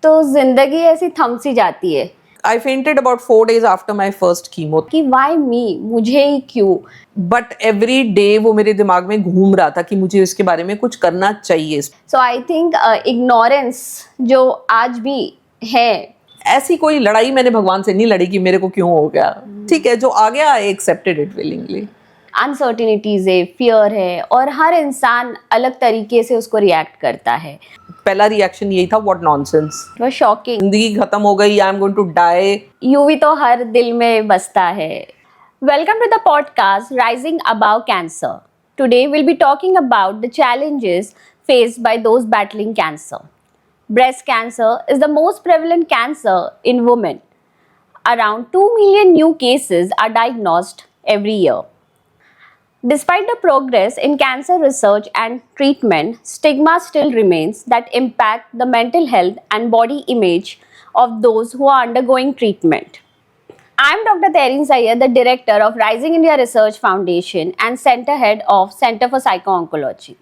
तो जिंदगी ऐसी थम सी जाती है I fainted about 4 days after my first chemo. कि वाई मी, मुझे ही क्यों. But every day वो मेरे दिमाग में घूम रहा था कि मुझे इसके बारे में कुछ करना चाहिए. सो आई थिंक इग्नोरेंस जो आज भी है, ऐसी कोई लड़ाई मैंने भगवान से नहीं लड़ी कि मेरे को क्यों हो गया. ठीक है, जो आ गया I accepted it willingly. Uncertainties है, फियर है, और हर इंसान अलग तरीके से उसको रिएक्ट करता है. पहला रिएक्शन यही था, व्हाट नॉनसेंस, वो शॉकिंग. जिंदगी खत्म हो गई, I am going to die. यूं भी तो हर दिल में बसता है. Welcome to the podcast rising about cancer. Today will be talking about the challenges faced by those battling cancer. Breast cancer is the most prevalent cancer in women. Around 2 million new cases are diagnosed every year. Despite the progress in cancer research and treatment, stigma still remains that impact the mental health and body image of those who are undergoing treatment. I am Dr. Terin Syed, the director of Rising India Research Foundation and center head of Center for Psycho-Oncology.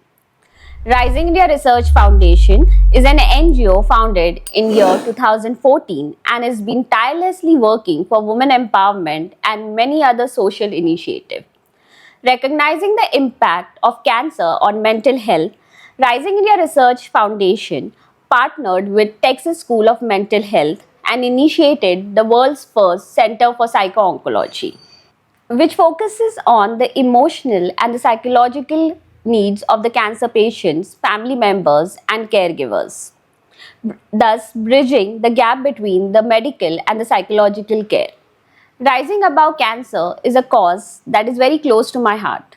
Rising India Research Foundation is an NGO founded in year 2014 and has been tirelessly working for women empowerment and many other social initiatives. Recognizing the impact of cancer on mental health, Rising India Research Foundation partnered with Texas School of Mental Health and initiated the world's first Center for Psycho-Oncology, which focuses on the emotional and the psychological needs of the cancer patients, family members, and caregivers, thus bridging the gap between the medical and the psychological care. Rising Above Cancer is a cause that is very close to my heart,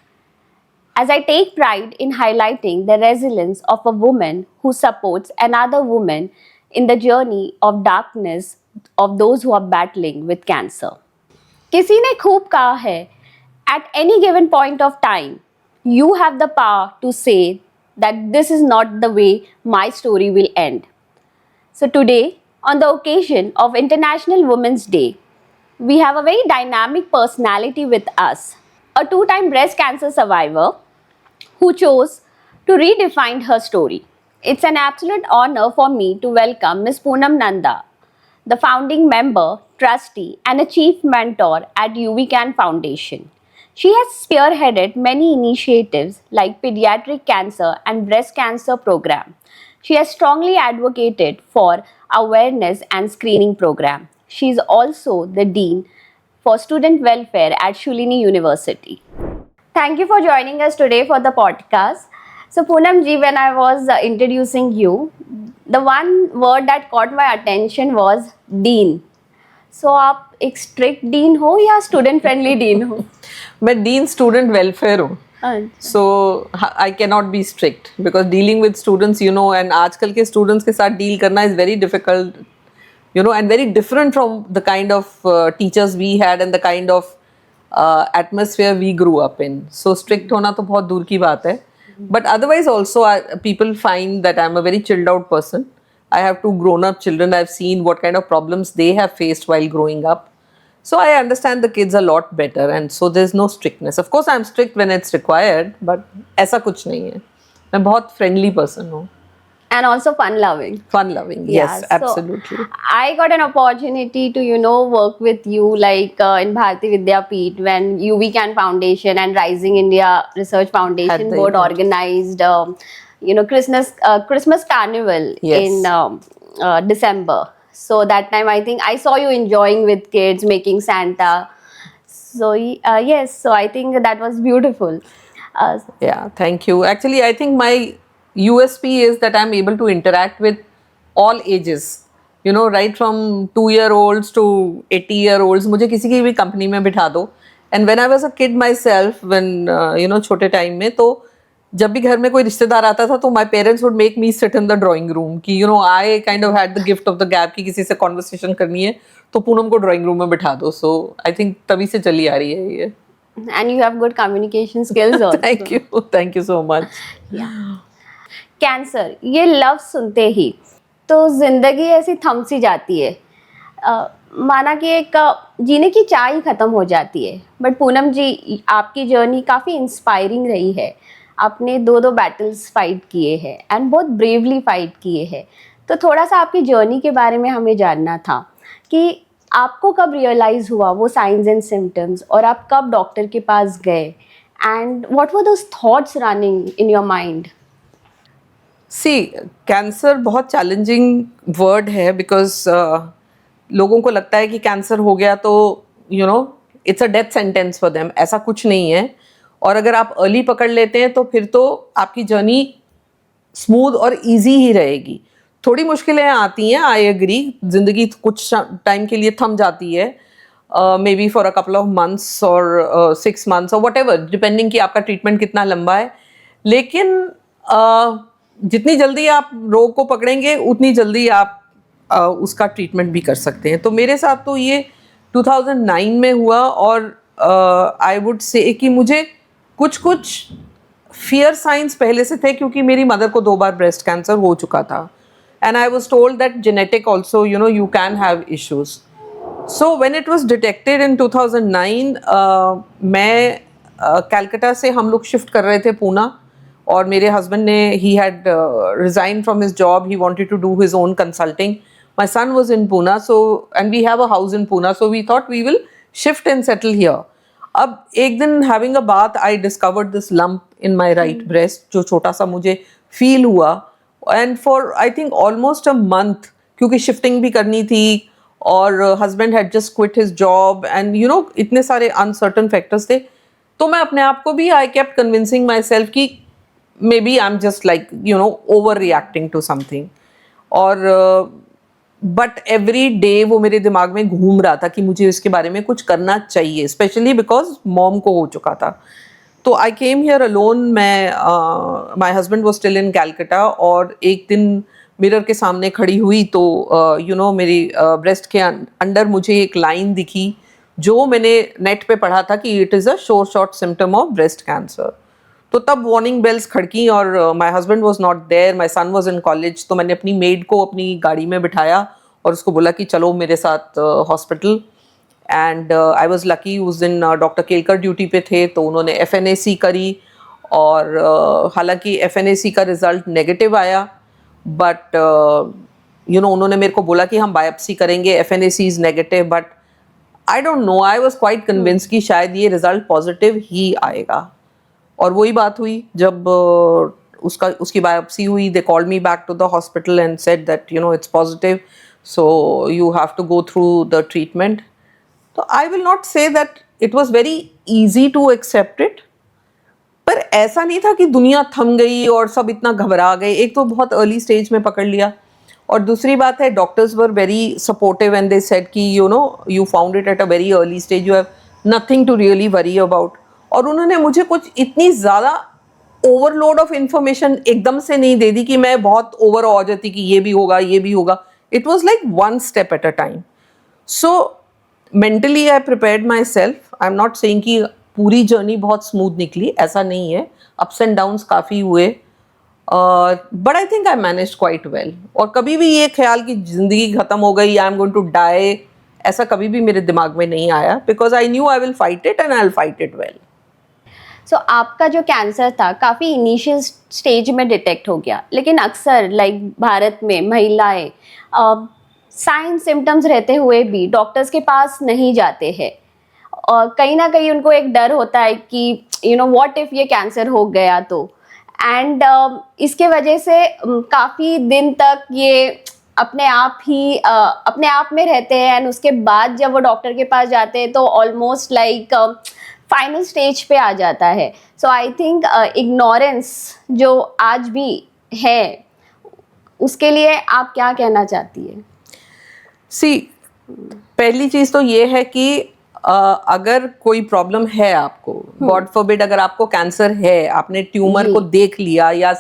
as I take pride in highlighting the resilience of a woman who supports another woman in the journey of darkness of those who are battling with cancer. किसी ने खूब कहा है, at any given point of time, you have the power to say that this is not the way my story will end. So today, on the occasion of International Women's Day, we have a very dynamic personality with us, a two-time breast cancer survivor who chose to redefine her story. It's an absolute honor for me to welcome Ms. Poonam Nanda, the founding member, trustee, and a chief mentor at UVCAN Foundation. She has spearheaded many initiatives like pediatric cancer and breast cancer program. She has strongly advocated for awareness and screening program. She is also the dean for student welfare at Shulini University. Thank you for joining us today for the podcast. So Poonam ji, when I was introducing you, the one word that caught my attention was dean. So आप एक strict dean हो या student friendly dean हो? मैं dean student welfare हूँ. So I can not be strict because dealing with students, you know, and आजकल के students के साथ डील करना is very difficult, you know, and very different from the kind of teachers we had and the kind of atmosphere we grew up in. So strict होना तो बहुत दूर की बात है, but otherwise also people find that I'm a very chilled out person. I have 2 grown-up children. I've seen what kind of problems they have faced while growing up. So I understand the kids a lot better, and so there's no strictness. Of course, I'm strict when it's required, but ऐसा कुछ नहीं है. मैं बहुत friendly person हूँ. And also fun-loving. Fun-loving, yes, Yeah, absolutely. So I got an opportunity to, work with you like in Bharati Vidyapeeth when UVCAN Foundation and Rising India Research Foundation both organized, Christmas Carnival in December. So that time I think I saw you enjoying with kids, making Santa. So yes, so I think that was beautiful. Yeah, thank you. Actually, I think my USP is that I'm able to interact with all ages. You know, right from 2-year-olds to 80-year-olds. मुझे किसी की भी company में बिठा दो. And when I was a kid myself, when छोटे time में, तो जब भी घर में कोई रिश्तेदार आता था तो my parents would make me sit in the drawing room कि I kind of had the gift of the gap कि किसी से कॉन्वर्सेशन करनी है तो पूनम को ड्राइंग रूम में बिठा दो. सो आई थिंक तभी से चली आ रही है ये. And you have good communication skills also. Thank you so much. Cancer, ये लफ्ज़ सुनते ही तो जिंदगी ऐसी थम सी जाती है. माना कि एक जीने की चाह ही ख़त्म हो जाती है. बट पूनम जी, आपकी जर्नी काफ़ी इंस्पायरिंग रही है. आपने 2 बैटल्स फाइट किए हैं एंड बहुत ब्रेवली फाइट किए हैं. तो थोड़ा सा आपकी जर्नी के बारे में हमें जानना था कि आपको कब रियलाइज हुआ वो साइंस एंड सिम्टम्स, और आप कब डॉक्टर के पास गए, and what were those thoughts running in your mind? See, cancer बहुत चैलेंजिंग वर्ड है बिकॉज लोगों को लगता है कि कैंसर हो गया तो it's a death sentence for them. ऐसा कुछ नहीं है। और अगर आप अर्ली पकड़ लेते हैं तो फिर तो आपकी जर्नी स्मूथ और इजी ही रहेगी। थोड़ी मुश्किलें आती हैं, आई एग्री। जिंदगी कुछ टाइम के लिए थम जाती है, maybe for a couple of months और 6 months और वट एवर, डिपेंडिंग कि आपका ट्रीटमेंट कितना लंबा है। लेकिन जितनी जल्दी आप रोग को पकड़ेंगे उतनी जल्दी आप उसका ट्रीटमेंट भी कर सकते हैं। तो मेरे साथ तो ये 2009 में हुआ, और आई वुड से कि मुझे कुछ फियर साइंस पहले से थे, क्योंकि मेरी मदर को 2 बार ब्रेस्ट कैंसर हो चुका था, and I was told that genetic also you can have issues. So when it was detected in 2009, मैं कलकत्ता से हम लोग शिफ्ट कर रहे थे पूना, और मेरे हस्बैंड ने ही had resign from his job, he wanted to do his own consulting. My son was in Pune, and we have a house in Pune, so we thought we will shift and settle here. अब एक दिन having a bath, I discovered this lump in my right breast, जो छोटा सा मुझे feel हुआ, and for I think almost a month, क्योंकि shifting भी करनी थी, और husband had just quit his job, and इतने सारे uncertain factors थे, तो मैं अपने आप को भी I kept convincing myself कि maybe I'm just like overreacting to something, और बट एवरी डे वो मेरे दिमाग में घूम रहा था कि मुझे इसके बारे में कुछ करना चाहिए, स्पेशली बिकॉज मॉम को हो चुका था। तो I came here alone. My husband was still in Calcutta, और एक दिन मिरर के सामने खड़ी हुई तो मेरी ब्रेस्ट के अंडर मुझे एक लाइन दिखी, जो मैंने नेट पे पढ़ा था कि it is a short symptom of breast cancer. तो तब वार्निंग बेल्स खड़की, और my husband was not there, my son was in college. तो मैंने अपनी मेड को अपनी गाड़ी में बिठाया और उसको बोला कि चलो मेरे साथ hospital. And I was lucky, उस दिन डॉक्टर केलकर ड्यूटी पे थे, तो उन्होंने FNAC करी, और हालांकि FNAC का रिजल्ट नेगेटिव आया, बट उन्होंने मेरे को बोला कि हम बायोप्सी करेंगे, FNAC is negative, but I don't know, I was quite convince कि शायद ये रिजल्ट पॉजिटिव ही आएगा। और वही बात हुई, जब उसकी बायोप्सी हुई, they called me back to the hospital and said that it's positive, so you have to go through the treatment. तो I will not say that it was very easy to accept it, पर ऐसा नहीं था कि दुनिया थम गई और सब इतना घबरा गए। एक तो बहुत अर्ली स्टेज में पकड़ लिया, और दूसरी बात है doctors were very supportive and they said कि you found it at a very early stage, you have nothing to really worry about. और उन्होंने मुझे कुछ इतनी ज़्यादा ओवरलोड ऑफ इंफॉर्मेशन एकदम से नहीं दे दी कि मैं बहुत ओवर हो जाती कि ये भी होगा ये भी होगा। It was like one step at a time. So mentally I prepared my self. I am not saying कि पूरी जर्नी बहुत स्मूथ निकली, ऐसा नहीं है, अप्स एंड डाउन्स काफ़ी हुए, but I think I manage quite well. और कभी भी ये ख्याल कि ज़िंदगी ख़त्म हो गई, I am going to die, ऐसा कभी भी मेरे दिमाग में नहीं आया, because I knew I will fight it and I will fight it well. So आपका जो कैंसर था काफ़ी इनिशियल स्टेज में डिटेक्ट हो गया, लेकिन अक्सर भारत में महिलाएं साइन सिम्टम्स रहते हुए भी डॉक्टर्स के पास नहीं जाते हैं, और कहीं ना कहीं उनको एक डर होता है कि व्हाट इफ़ ये कैंसर हो गया तो, एंड इसके वजह से काफ़ी दिन तक ये अपने आप में रहते हैं, एंड उसके बाद जब वो डॉक्टर के पास जाते हैं तो ऑलमोस्ट फाइनल स्टेज पे आ जाता है। सो आई थिंक इग्नोरेंस जो आज भी है, उसके लिए आप क्या कहना चाहती है? सी, पहली चीज़ तो ये है कि अगर कोई प्रॉब्लम है आपको, गॉड फॉरबिड अगर आपको कैंसर है, आपने ट्यूमर को देख लिया या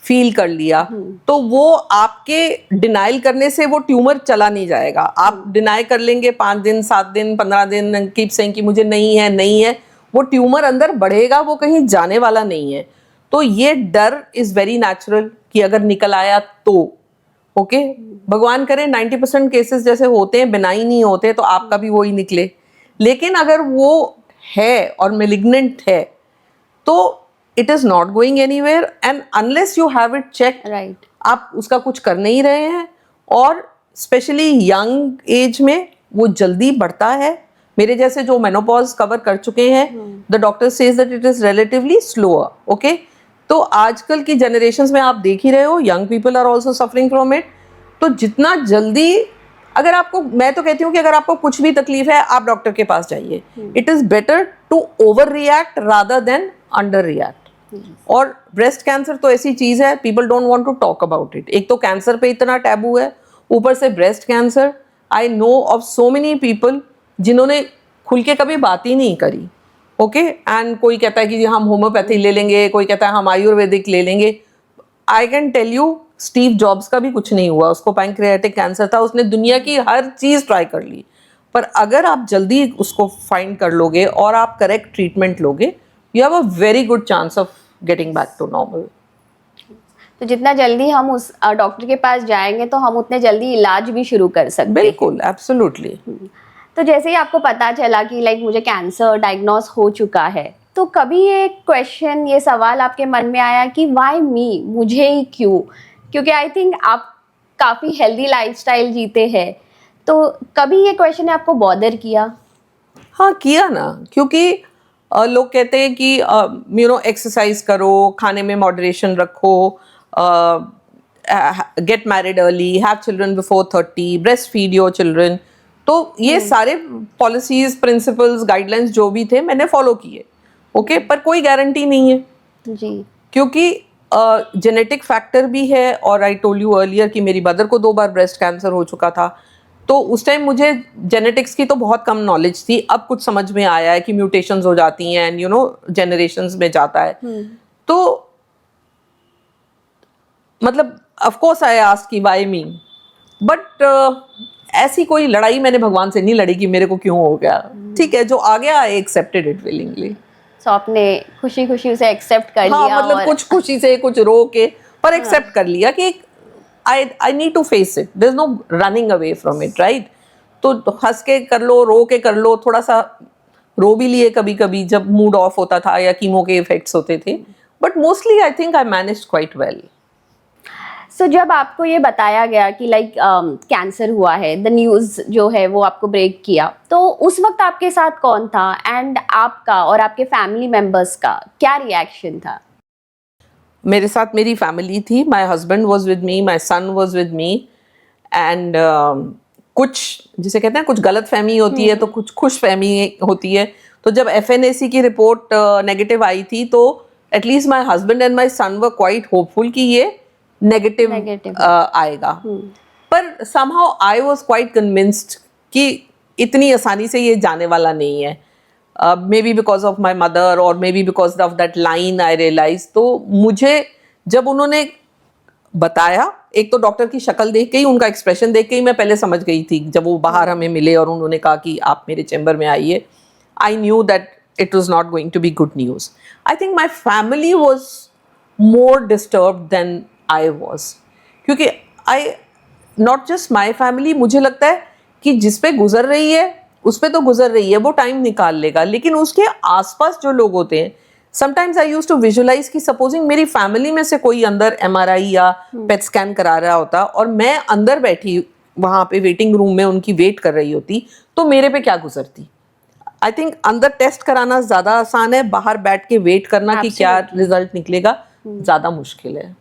फील कर लिया, तो वो आपके डिनाइल करने से वो ट्यूमर चला नहीं जाएगा। आप डिनाई कर लेंगे 5 दिन 7 दिन 15 दिन, कीप सेइंग कि मुझे नहीं है, वो ट्यूमर अंदर बढ़ेगा, वो कहीं जाने वाला नहीं है। तो ये डर इज़ वेरी नेचुरल कि अगर निकल आया तो ओके, भगवान करे 90% केसेस जैसे होते हैं बिनाई नहीं होते, तो आपका भी वही निकले। लेकिन अगर वो है और मेलिग्नेंट है तो it is not going anywhere, and unless you have it check, right, आप उसका कुछ कर नहीं रहे हैं, और स्पेशली यंग एज में वो जल्दी बढ़ता है. मेरे जैसे जो मेनोपॉज कवर कर चुके हैं, the doctor says that it is relatively slower. Okay, तो आजकल की जनरेशन्स में आप देख ही रहे हो, young people are also suffering from it. तो जितना जल्दी, अगर आपको, मैं तो कहती हूँ कि अगर आपको कुछ भी तकलीफ है आप डॉक्टर के पास जाइए. It is better to over react rather than under react. और ब्रेस्ट कैंसर तो ऐसी चीज है, people don't want to talk about it. एक तो कैंसर पे इतना टैबू है, ऊपर से breast cancer. I know of so many people जिन्होंने खुल के कभी बात ही नहीं करी. ओके, एंड कोई कहता है कि हम होम्योपैथी ले लेंगे, कोई कहता है हम आयुर्वेदिक ले लेंगे. I can tell you, Steve Jobs का भी कुछ नहीं हुआ. उसको पैंक्रियाटिक कैंसर था, उसने दुनिया की हर चीज ट्राई कर ली. पर अगर आप जल्दी उसको फाइंड कर लोगे और आप करेक्ट ट्रीटमेंट लोगे, you have a very good chance of getting back to normal. तो जितना जल्दी हम उस डॉक्टर के पास जाएंगे तो हम उतने जल्दी इलाज भी शुरू कर सकते हैं. बिल्कुल, एब्सोल्युटली. तो जैसे ही आपको पता चला कि लाइक मुझे कैंसर डायग्नोस हो चुका है, तो कभी ये क्वेश्चन, ये सवाल आपके मन में आया कि व्हाई मी, मुझे ही क्यों? क्योंकि आई थिंक आप काफ़ी हेल्दी लाइफस्टाइल जीते हैं, तो कभी ये क्वेश्चन ने आपको बॉदर किया? हाँ, किया ना, क्योंकि लोग कहते हैं कि एक्सरसाइज करो, खाने में मॉडरेशन रखो, get married early, have children before 30, breast feed your children. तो ये सारे पॉलिसीज, प्रिंसिपल्स, गाइडलाइंस जो भी थे मैंने फॉलो किए. ओके, पर कोई गारंटी नहीं है जी, क्योंकि जेनेटिक फैक्टर भी है. और आई टोल्ड यू अर्लियर कि मेरी मदर को 2 बार ब्रेस्ट कैंसर हो चुका था. तो उस टाइम मुझे जेनेटिक्स की तो बहुत कम नॉलेज थी. अब कुछ समझ में आया है कि म्यूटेशंस हो जाती हैं एंड जनरेशंस में जाता है. तो मतलब ऑफ कोर्स आई आस्क्ड कि व्हाई मी, बट ऐसी कोई लड़ाई मैंने भगवान से नहीं लड़ी कि मेरे को क्यों हो गया. ठीक है, जो आ गया आई एक्सेप्टेड इट विलिंगली. सो आपने खुशी खुशी उसे एक्सेप्ट कर हाँ, लिया. मतलब और कुछ खुशी से, कुछ रो के, पर एक्सेप्ट कर लिया कि I need to face it. There is no running away from it, right? तो हंस के कर लो, रो के कर लो. थोड़ा सा रो भी लिए कभी कभी जब मूड ऑफ होता था या कीमो के इफेक्ट्स होते थे, but mostly I think I managed quite well. So जब आपको ये बताया गया कि लाइक कैंसर हुआ है, द न्यूज़ जो है वो आपको ब्रेक किया, तो उस वक्त आपके साथ कौन था एंड आपका और आपके फैमिली मेंबर्स का क्या रिएक्शन था? मेरे साथ मेरी फैमिली थी. My husband was with me, my son was with me, and कुछ जिसे कहते हैं कुछ गलत फहमी होती है तो कुछ खुश फहमी होती है. तो जब FNAC की रिपोर्ट नेगेटिव आई थी तो at least my husband and my son were quite hopeful कि ये नेगेटिव आएगा. पर somehow I was quite convinced कि इतनी आसानी से ये जाने वाला नहीं है. Maybe because of my mother or maybe because of that line I realized. तो मुझे जब उन्होंने बताया, एक तो डॉक्टर की शक्ल देख के ही, उनका एक्सप्रेशन देख के ही मैं पहले समझ गई थी. जब वो बाहर हमें मिले और उन्होंने कहा कि आप मेरे चैम्बर में आइए, I knew that it was not going to be good news. I think my family was more disturbed than I was. क्योंकि not just my family, मुझे लगता है कि जिस पे गुजर रही है उस पे तो गुजर रही है, वो टाइम निकाल लेगा. लेकिन उसके आसपास जो लोग होते हैं, sometimes I used to visualize कि सपोजिंग मेरी फैमिली में से कोई अंदर MRI या पेट स्कैन करा रहा होता और मैं अंदर बैठी वहाँ पे वेटिंग रूम में उनकी वेट कर रही होती, तो मेरे पे क्या गुजरती. आई थिंक अंदर टेस्ट कराना ज़्यादा आसान है, बाहर बैठ के वेट करना कि क्या रिजल्ट निकलेगा ज़्यादा मुश्किल है.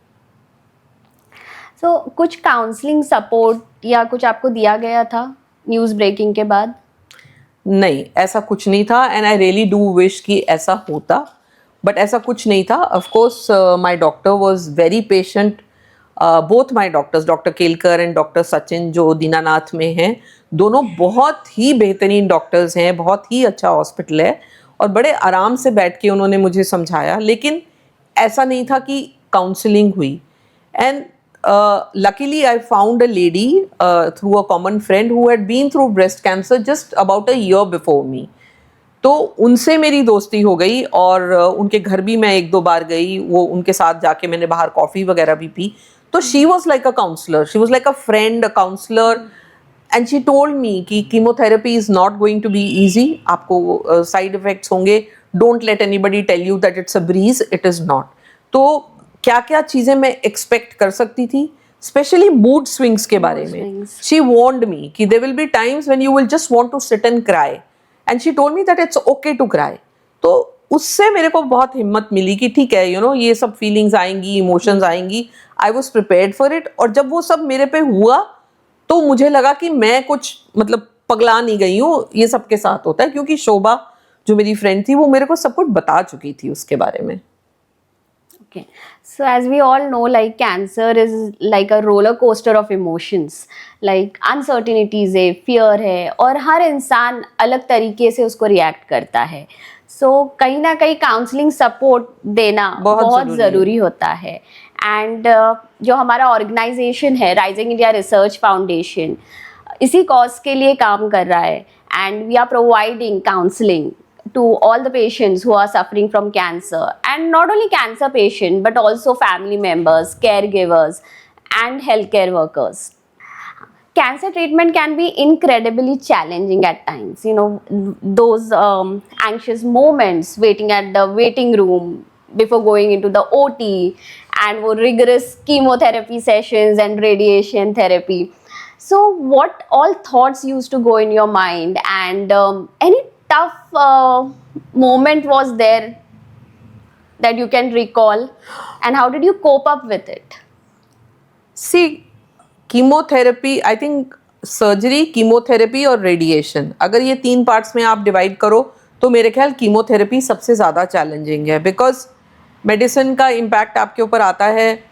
सो कुछ काउंसलिंग सपोर्ट या कुछ आपको दिया गया था न्यूज़ ब्रेकिंग के बाद? नहीं, ऐसा कुछ नहीं था. And I really do wish कि ऐसा होता, बट ऐसा कुछ नहीं था. Of course my doctor was very patient. Both my doctors, doctor Kelkar and doctor Sachin जो दीनानाथ में हैं, दोनों बहुत ही बेहतरीन डॉक्टर्स हैं. बहुत ही अच्छा हॉस्पिटल है और बड़े आराम से बैठ के उन्होंने मुझे समझाया. लेकिन ऐसा नहीं था कि काउंसलिंग हुई. And luckily I found a lady through a common friend who had been through breast cancer just about a year before me. तो उनसे मेरी दोस्ती हो गई और उनके घर भी मैं 1-2 बार गई. वो उनके साथ जाके मैंने बाहर कॉफ़ी वगैरह भी पी. तो she was like a counselor, she was like a friend, a counselor, and she told me कि chemotherapy is not going to be easy. आपको side effects होंगे. Don't let anybody tell you that it's a breeze. It is not. तो क्या क्या चीज़ें मैं expect कर सकती थी स्पेशली मूड स्विंग्स के बारे Mood में. swings. She warned me कि there will be times when you will just want to sit and cry, and she told me that it's okay to cry. तो उससे मेरे को बहुत हिम्मत मिली कि ठीक है, you know, ये सब फीलिंग्स आएंगी, इमोशंस आएंगी. I was prepared for it. और जब वो सब मेरे पे हुआ तो मुझे लगा कि मैं कुछ मतलब पगला नहीं गई हूँ. ये सबके साथ होता है, क्योंकि शोभा जो मेरी फ्रेंड थी वो मेरे को सब कुछ बता चुकी थी उसके बारे में. Okay. So as we all know, like cancer is like a roller coaster of emotions. Like uncertainties है, fear है, और हर इंसान अलग तरीके से उसको रिएक्ट करता है. So कहीं ना कहीं काउंसलिंग सपोर्ट देना बहुत ज़रूरी होता है. एंड जो हमारा ऑर्गेनाइजेशन है राइजिंग इंडिया रिसर्च फाउंडेशन, इसी कॉज के लिए काम कर रहा है. And we are providing counselling to all the patients who are suffering from cancer, and not only cancer patient but also family members, caregivers and healthcare workers. Cancer treatment can be incredibly challenging at times, you know, those anxious moments waiting at the waiting room before going into the OT, and wo rigorous chemotherapy sessions and radiation therapy. So what all thoughts used to go in your mind, and any tough moment was there that you can recall, and how did you cope up with it? See, chemotherapy, I think surgery, chemotherapy और radiation, अगर ये 3 parts में आप divide करो तो मेरे ख्याल chemotherapy सबसे ज़्यादा चैलेंजिंग है. बिकॉज मेडिसिन का इम्पैक्ट आपके ऊपर आता है.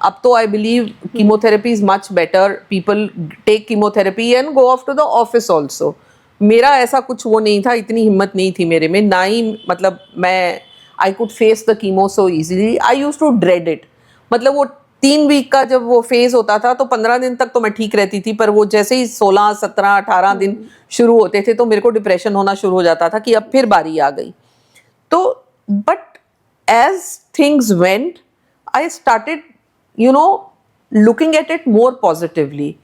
अब तो I believe chemotherapy is much better. People take chemotherapy and go off to the office also. मेरा ऐसा कुछ वो नहीं था, इतनी हिम्मत नहीं थी मेरे में, ना ही मतलब मैं I could face the chemo so easily. I use to dread it. मतलब वो 3 वीक का जब वो फेज होता था तो 15 दिन तक तो मैं ठीक रहती थी, पर वो जैसे ही 16, 17, 18 दिन शुरू होते थे तो मेरे को डिप्रेशन होना शुरू हो जाता था कि अब फिर बारी आ गई. तो but as things went I started you know looking at it more positively,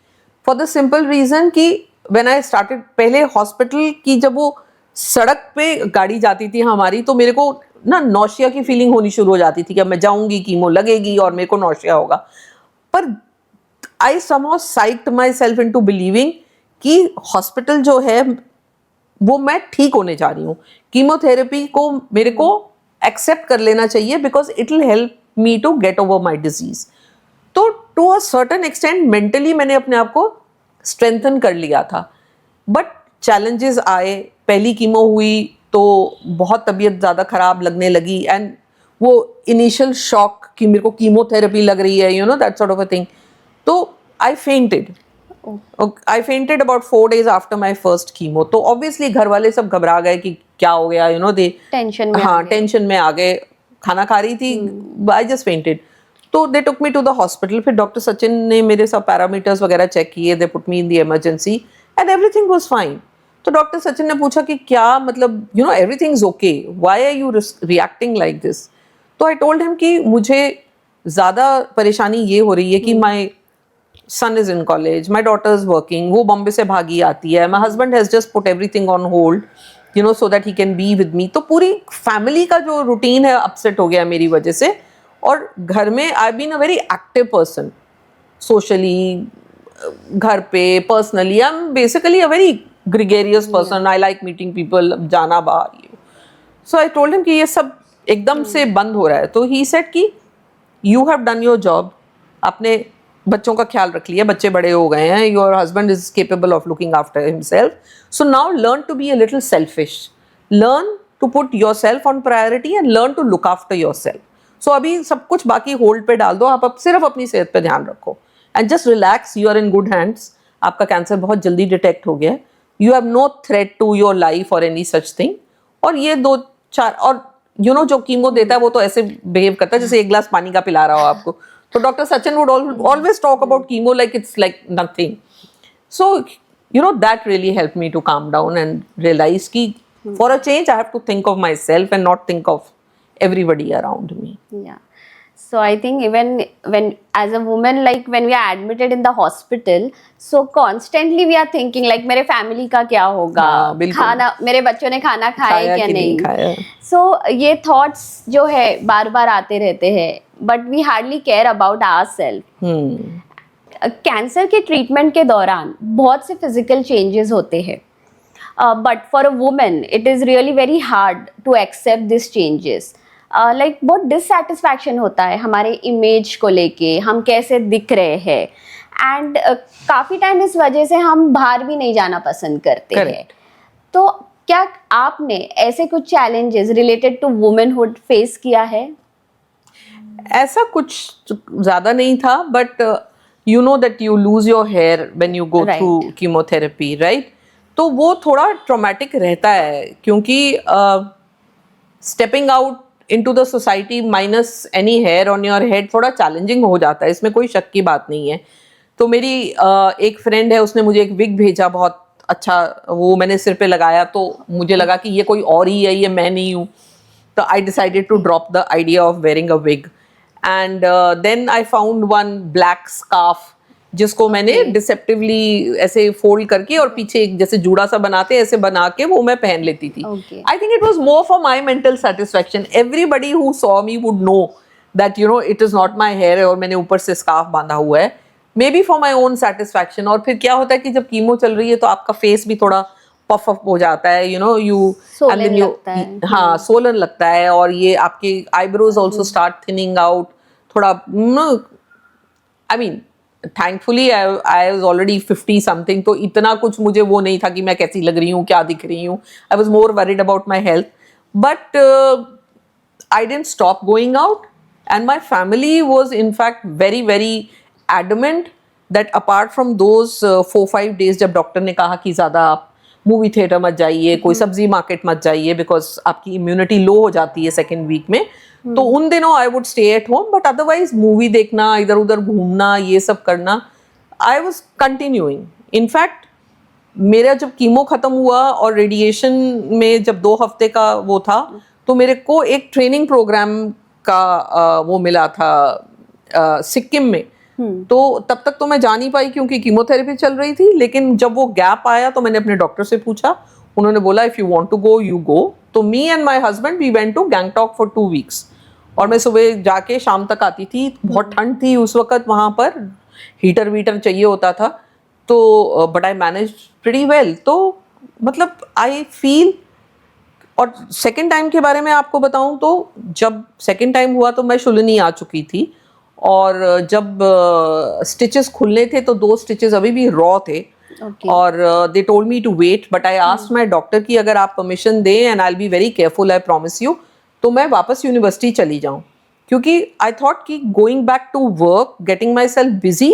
for the simple reason कि व्हेन आई स्टार्टेड, पहले हॉस्पिटल की जब वो सड़क पे गाड़ी जाती थी हमारी तो मेरे को ना नौशिया की फीलिंग होनी शुरू हो जाती थी कि अब मैं जाऊंगी, कीमो लगेगी और मेरे को नौशिया होगा. पर I somehow psyched myself into believing कि हॉस्पिटल जो है वो मैं ठीक होने जा रही हूँ. कीमोथेरेपी को मेरे को एक्सेप्ट कर लेना चाहिए because it will help me to get over my disease. तो to a certain extent mentally मैंने अपने आप को स्ट्रेंथन कर लिया था. बट चैलेंजेस आए. पहली कीमो हुई तो बहुत तबीयत ज़्यादा ख़राब लगने लगी, एंड वो इनिशियल शॉक कि मेरे को कीमोथेरेपी लग रही है, you know, that sort of a thing. तो I fainted about 4 days after my first chemo. तो ऑब्वियसली घर वाले सब घबरा गए कि क्या हो गया, यू नो, दे टेंशन में आ गए. खाना खा रही थी, आई जस्ट फेंटेड. तो they took me to the hospital. फिर डॉक्टर सचिन ने मेरे सब पैरामीटर्स वगैरह चेक किए. They put me in the emergency and everything was fine. तो डॉक्टर सचिन ने पूछा कि क्या मतलब, you know, everything is okay, why are you reacting like this. तो आई टोल्ड हिम कि मुझे ज़्यादा परेशानी ये हो रही है कि my son is in college, my daughter is working, वो बॉम्बे से भागी आती है, my husband has just put everything on hold, you know, so that he can be with me. तो पूरी फैमिली का जो रूटीन है अपसेट हो गया मेरी वजह से. और घर में I been a very active person, socially, घर पे, personally I am basically a very gregarious person. I like meeting people, जाना बाहर. सो आई टोल्ड हिम कि ये सब एकदम से बंद हो रहा है. तो ही सेड कि you have done your job, आपने बच्चों का ख्याल रख लिया, बच्चे बड़े हो गए हैं, your husband is capable of looking after himself, so now learn to be a little selfish, learn to put yourself on priority and learn to look after yourself. So अभी सब कुछ बाकी hold पे डाल दो, आप अब सिर्फ अपनी सेहत पे ध्यान रखो and just relax, you are in good hands. आपका कैंसर बहुत जल्दी डिटेक्ट हो गया है, you have no threat to your life और एनी सच थिंग. और ये 2-4 और यू नो जो कीमो देता है वो तो ऐसे बिहेव करता है जैसे 1 गिलास पानी का पिला रहा हो आपको. तो doctor Sachin would always talk about chemo like it's like nothing. So you know that really help me to calm down and realise कि for a change I have to think of myself and not think of everybody around me. Yeah. So I think even when as a woman, like when we are admitted in the hospital, so constantly we are thinking like मेरे family का क्या होगा, खाना, मेरे बच्चों ने खाना खाया क्या नहीं. So ये thoughts जो है बार बार आते रहते हैं, but we hardly care about ourselves. Cancer के ट्रीटमेंट के दौरान बहुत से फिजिकल चेंजेस होते हैं, but for a women it is really very hard to accept this changes. Like बहुत डिससेटिस्फैक्शन होता है हमारे इमेज को लेके, हम कैसे दिख रहे हैं, एंड काफ़ी टाइम इस वजह से हम बाहर भी नहीं जाना पसंद करते हैं। तो क्या आपने ऐसे कुछ challenges related to womanhood face किया है? ऐसा कुछ ज़्यादा नहीं था, but you know that you lose your hair when you go through chemotherapy, right? तो वो थोड़ा ट्रॉमेटिक रहता है, क्योंकि stepping out into the society minus any hair on your head थोड़ा चैलेंजिंग हो जाता है, इसमें कोई शक की बात नहीं है। तो मेरी एक फ्रेंड है, उसने मुझे एक विग भेजा, बहुत अच्छा, वो मैंने सिर पे लगाया तो मुझे लगा कि ये कोई और ही है, ये मैं नहीं हूँ। तो I decided to drop the idea of wearing a wig, and then I found one black scarf जिसको मैंने डिसेप्टिवली ऐसे फोल्ड करके और पीछे एक जैसे जूड़ा सा बनाते ऐसे बना के वो मैं पहन लेती थी। I think it was more for my mental satisfaction. Everybody who saw me would know that you know it is not my hair और मैंने ऊपर से स्कार्फ बांधा हुआ है, maybe for my own satisfaction. और फिर क्या होता है कि जब कीमो चल रही है तो आपका फेस भी थोड़ा पफ अप हो जाता है, you know, you and then you, हाँ, सोलन लगता है, और ये आपके eyebrows also start thinning out थोड़ा। I mean thankfully I was already 50 something, तो इतना कुछ मुझे वो नहीं था कि मैं कैसी लग रही हूँ, क्या दिख रही हूँ। I was more worried about my health, but I didn't stop going out, and my family was in fact very very adamant that apart from those 4-5 days जब डॉक्टर ने कहा कि ज़्यादा आप मूवी थिएटर मत जाइए, कोई सब्जी मार्केट मत जाइए, बिकॉज आपकी इम्यूनिटी लो हो जाती है सेकेंड वीक में, तो उन दिनों I would stay at home, but otherwise movie देखना, इधर उधर घूमना, ये सब करना आई वॉज कंटिन्यूइंग। इनफैक्ट मेरा जब कीमो खत्म हुआ और रेडिएशन में जब 2 हफ्ते का वो था, तो मेरे को एक ट्रेनिंग प्रोग्राम का वो मिला था सिक्किम में। तो तब तक तो मैं जा नहीं पाई क्योंकि कीमोथेरेपी चल रही थी, लेकिन जब वो गैप आया तो मैंने अपने डॉक्टर से पूछा, उन्होंने बोला if you want to go you go. तो me and my husband we went to Gangtok for 2 weeks, और मैं सुबह जाके शाम तक आती थी। बहुत ठंड थी उस वक्त, वहाँ पर हीटर वीटर चाहिए होता था, तो but I manage pretty well. तो मतलब आई फील, और सेकेंड टाइम के बारे में आपको बताऊं तो जब सेकेंड टाइम हुआ तो मैं शुलनी आ चुकी थी, और जब स्टिचेस खुलने थे तो 2 स्टिचेस अभी भी रॉ थे, और they told me to wait, but I asked my doctor कि अगर आप परमिशन दें and I will be very careful, I promise you, तो मैं वापस यूनिवर्सिटी चली जाऊं, क्योंकि आई थॉट कि going back to work, getting myself busy,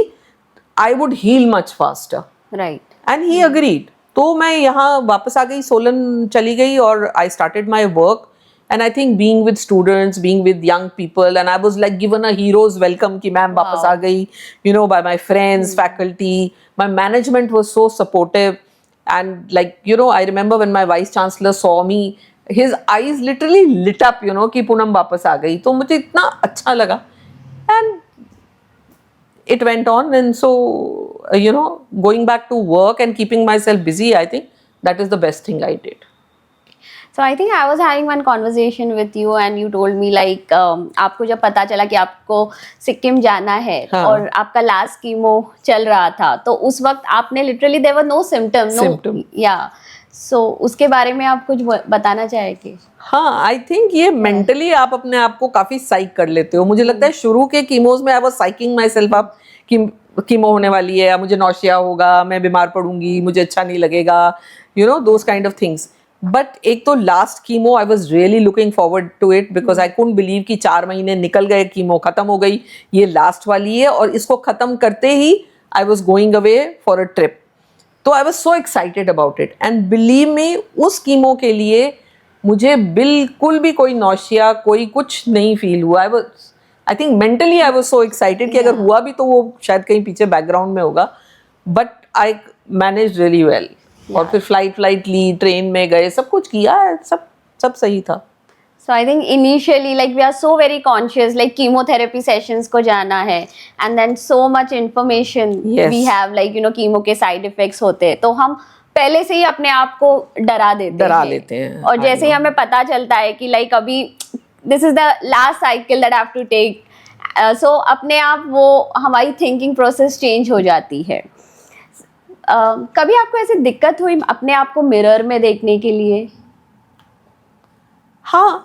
I would heal much faster, right, and he agreed. तो मैं यहाँ वापस आ गई, सोलन चली गई, और I started my work. And I think being with students, being with young people, and I was like given a hero's welcome कि ma'am वापस आ गई, you know, by my friends, faculty. My management was so supportive, and like, you know, I remember when my vice chancellor saw me, his eyes literally lit up, you know, कि पूनम वापस आ गई। तो मुझे इतना अच्छा लगा, and it went on, and so you know, going back to work and keeping myself busy, I think that is the best thing I did. So I think I was having one conversation with you and you told me like आपको जब पता चला कि आपको सिक्किम जाना है, हाँ. और आपका लास्ट कीमो चल रहा था, तो उस वक्त आपने literally there were no symptom, या सो उसके बारे में आप कुछ बताना चाहेंगे? हाँ, आई थिंक ये मेंटली आप अपने आप को काफी साइक कर लेते हो। मुझे लगता है शुरू के कीमोज में I was psyching myself up कि कीमो होने वाली है, या मुझे नौशिया होगा, मैं बीमार पड़ूंगी, मुझे अच्छा नहीं लगेगा, you know, those kind of things. But एक तो last chemo I was really looking forward to it, because I couldn't believe कि 4 महीने निकल गए, कीमो खत्म हो गई, ये लास्ट वाली है, और इसको खत्म करते ही I was going away for a trip. तो I was so excited about it, and believe me, उस कीमो के लिए मुझे बिल्कुल भी कोई नौशिया, कोई कुछ नहीं फील हुआ। I think mentally I was so excited कि अगर हुआ भी तो वो शायद कहीं पीछे बैकग्राउंड में होगा, but I manage really well. और फिर फ्लाइट ली, ट्रेन में गए, सब कुछ किया, सब सही था। So I think initially like we are so very conscious, like chemotherapy sessions को जाना है, and then so much information we have, like you know, chemo के side effects होते हैं, तो हम पहले से ही अपने आप को डरा लेते हैं। और जैसे ही हमें पता चलता है कि like अभी this is the last cycle that I have to take, सो अपने आप वो हमारी थिंकिंग प्रोसेस चेंज हो जाती है. कभी आपको ऐसी दिक्कत हुई अपने आप को मिरर में देखने के लिए? हाँ,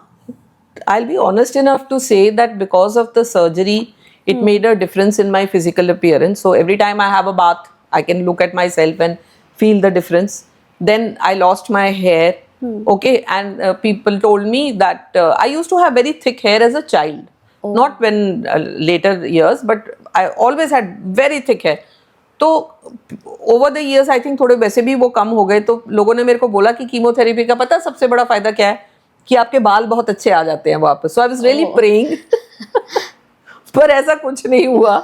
I'll be honest enough to say that because of the surgery, it made a difference in my physical appearance. So every time I have a bath, I can look at myself and feel the difference. Then I lost my hair. Okay, and people told me that I used to have very thick hair as a child. Not when later years, but I always had very thick hair. तो over the years I think थोड़े वैसे भी वो कम हो गए. तो लोगों ने मेरे को बोला कि कीमोथेरेपी का पता सबसे बड़ा फायदा क्या है, कि आपके बाल बहुत अच्छे आ जाते हैं वापस. So I was really praying, पर ऐसा कुछ नहीं हुआ.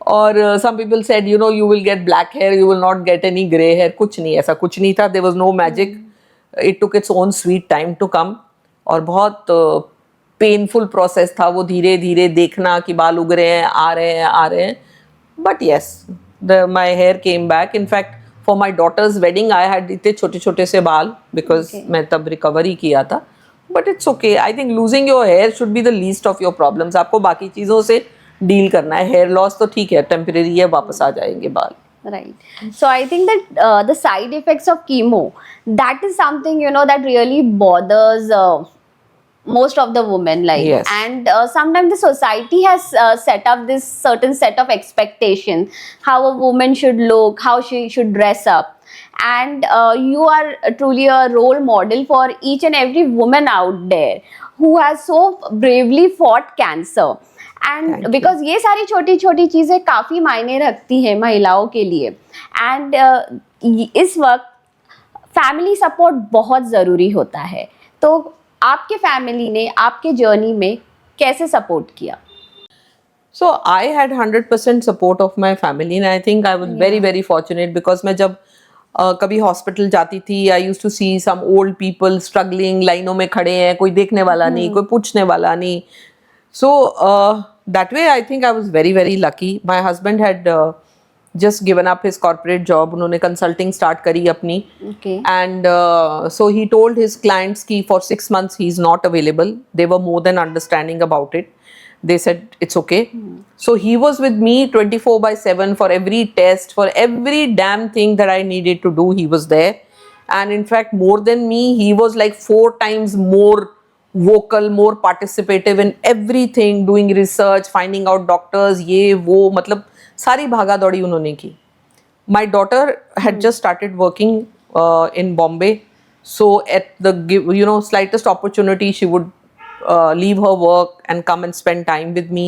और some people said you know you will get black hair, you will not get any grey hair. कुछ नहीं, ऐसा कुछ नहीं था. There was no magic. It took its own sweet time to come. और बहुत पेनफुल प्रोसेस था वो, धीरे धीरे देखना कि बाल उग रहे हैं, आ रहे हैं, आ रहे हैं. But yes, my hair came back. In fact, for my daughter's wedding, I had इतने छोटे छोटे से बाल because मैं तब recovery किया था. But it's okay. I think losing your hair should be the least of your problems. आपको बाकी चीज़ों से deal करना है. Hair loss तो ठीक है, temporary है, वापस आ जाएंगे बाल. Right. So I think that the side effects of chemo, that is something, you know, that really bothers most of the women, like. Yes. And sometimes the society has set up this certain set of expectations how a woman should look, how she should dress up. And you are truly a role model for each and every woman out there who has so bravely fought cancer. And because ये सारी छोटी छोटी चीज़ें काफ़ी मायने रखती हैं महिलाओं के लिए. And इस वक्त फैमिली सपोर्ट बहुत ज़रूरी होता है. तो आपके फैमिली ने आपके जर्नी में कैसे सपोर्ट किया? So I had 100% support of my family, and I think I was very very fortunate because मैं जब कभी हॉस्पिटल जाती थी, I used to see some old people struggling, लाइनों में खड़े हैं, कोई देखने वाला नहीं, कोई पूछने वाला नहीं. So that way I think I was very very lucky. My husband had just given up his corporate job. उन्होंने consulting start करी अपनी. Okay. And so he told his clients कि for 6 months he is not available. They were more than understanding about it. They said it's okay. So he was with me 24/7 for every test, for every damn thing that I needed to do. He was there. And in fact, more than me, he was like 4 times more vocal, more participative in everything, doing research, finding out doctors, ये वो, मतलब सारी भागा दौड़ी उन्होंने की. My daughter had just started working in Bombay. So at the slightest opportunity, she would leave her work and come and spend time with me.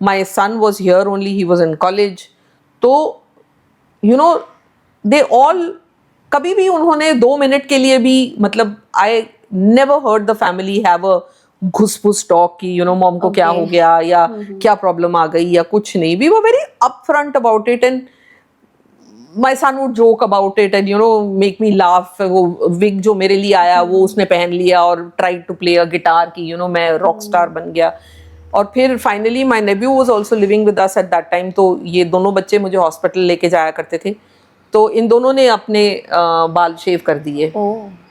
My son was here only, he was in college. तो they all, कभी भी उन्होंने 2 minute के लिए भी, मतलब I never heard the family have a घुस-फुस talk कि mom को क्या हो गया या क्या problem आ गई या कुछ नहीं. We were very upfront about it, and my son would joke about it and make me laugh. वो wig जो मेरे लिए आया वो उसने पहन लिया और tried to play a guitar कि मैं rock star बन गया. और फिर finally my nephew was also living with us at that time. तो ये दोनों बच्चे मुझे हॉस्पिटल लेके जाया करते थे. तो इन दोनों ने अपने बाल शेव कर दिए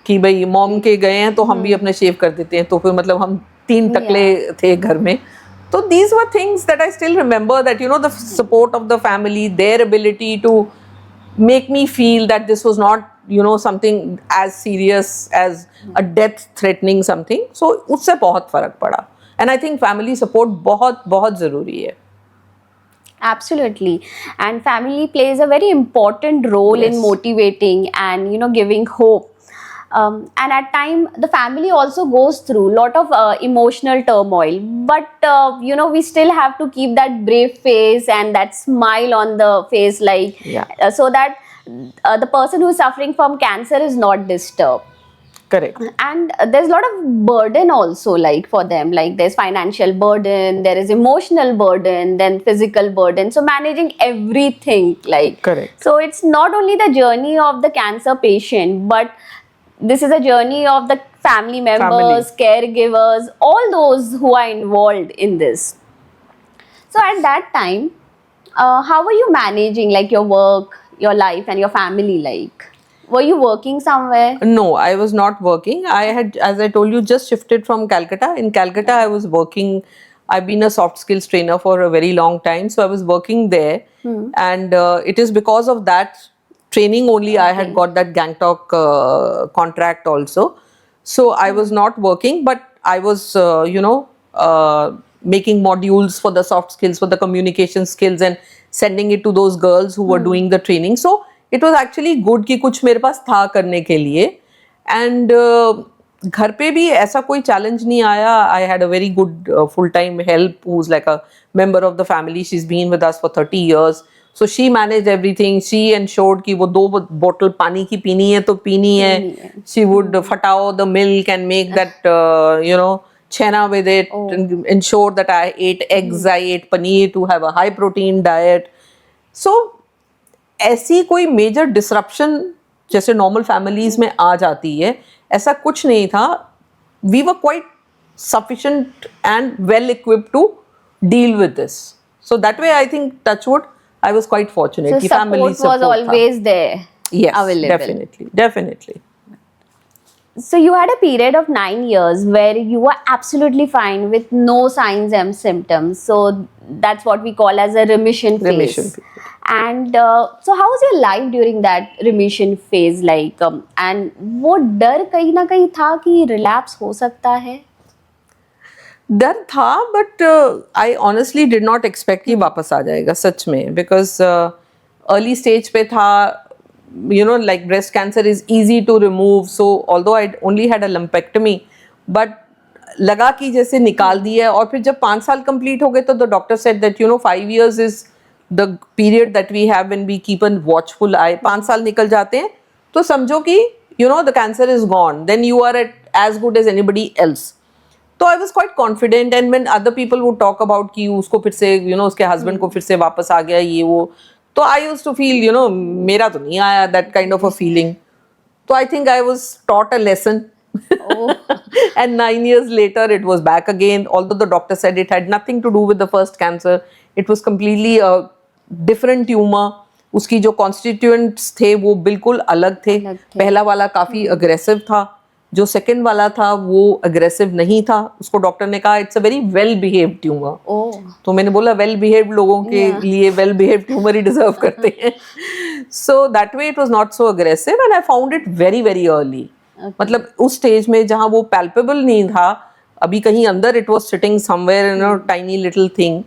कि भाई मॉम के गए हैं तो हम भी अपने शेव कर देते हैं. तो फिर मतलब हम 3 टकले थे घर में. So these were things that I still remember, that the support of the family, their ability to make me feel that this was not something as serious as a death threatening something. So उससे बहुत फर्क पड़ा. And I think family support बहुत बहुत ज़रूरी है. Absolutely. And family plays a very important role in motivating and giving hope. And at time the family also goes through lot of emotional turmoil, but we still have to keep that brave face and that smile on the face, like so that the person who is suffering from cancer is not disturbed. Correct. And there's a lot of burden also, like for them, like there's financial burden, there is emotional burden, then physical burden, so managing everything, like. Correct. So it's not only the journey of the cancer patient, but this is a journey of the family members, caregivers, all those who are involved in this. So at that time, how were you managing like your work, your life and your family, like? Were you working somewhere? No, I was not working. I had, as I told you, just shifted from Calcutta. In Calcutta, I was working I've been a soft skills trainer for a very long time, so I was working there, and it is because of that training only I had got that Gangtok contract also. So I was not working, but I was making modules for the soft skills, for the communication skills, and sending it to those girls who were doing the training. So it was actually good कि कुछ मेरे पास था करने के लिए. And घर पे भी ऐसा कोई चैलेंज नहीं आया. I had a very good full-time help who's like a member of the family. She's been with us for 30 years. So she managed everything. She ensured कि वो 2 bottle पानी की पीनी है तो पीनी है. She would फटाओ the milk and make that chena with it, and ensure that I ate eggs, I ate paneer to have a high protein diet. So ऐसी कोई मेजर डिसरप्शन जैसे नॉर्मल फैमिलीज में आ जाती है, ऐसा कुछ नहीं था. We were quite sufficient and well equipped to deal with this. So that way I think touchwood I was quite fortunate कि family support was always there. Yes, available. definitely. So you had a period of 9 years where you were absolutely fine with no signs and symptoms. So that's what we call as a remission phase. Remission period. And so how was your life during that remission phase like? And वो डर कहीं ना कहीं था कि relapse हो सकता है? डर था, but I honestly did not expect कि वापस आ जाएगा सच में, बिकॉज अर्ली स्टेज पे था. Like breast cancer is easy to remove, so although I only had a lumpectomy, but लगा कि जैसे निकाल दिया. और फिर जब 5 साल कंप्लीट हो गए तो the doctor said that 5 years is the period that we have when we keep a watchful eye. 5 साल निकल जाते हैं तो समझो कि the cancer is gone, then you are as good as anybody else. तो I was quite confident, and when other people would talk about कि उसको फिर से उसके husband को फिर से वापस आ गया ये वो, तो I used to feel मेरा तो नहीं आया that kind of a feeling. So I think I was taught a lesson. And 9 years later it was back again, although the doctor said it had nothing to do with the first cancer. It was completely a different tumor. उसकी जो constituents थे वो बिल्कुल अलग थे. पहला वाला काफी aggressive था, जो सेकंड वाला था वो अग्रेसिव नहीं था. उसको डॉक्टर ने कहा it's a very well behaved tumour. तो मैंने बोला वेल बिहेव्ड लोगों के लिए well behaved tumour he deserve करते हैं. सो that way it was not so aggressive, and I found it very very early. मतलब उस स्टेज में जहाँ वो पैल्पेबल नहीं था, अभी कहीं अंदर it was sitting somewhere in tiny little thing.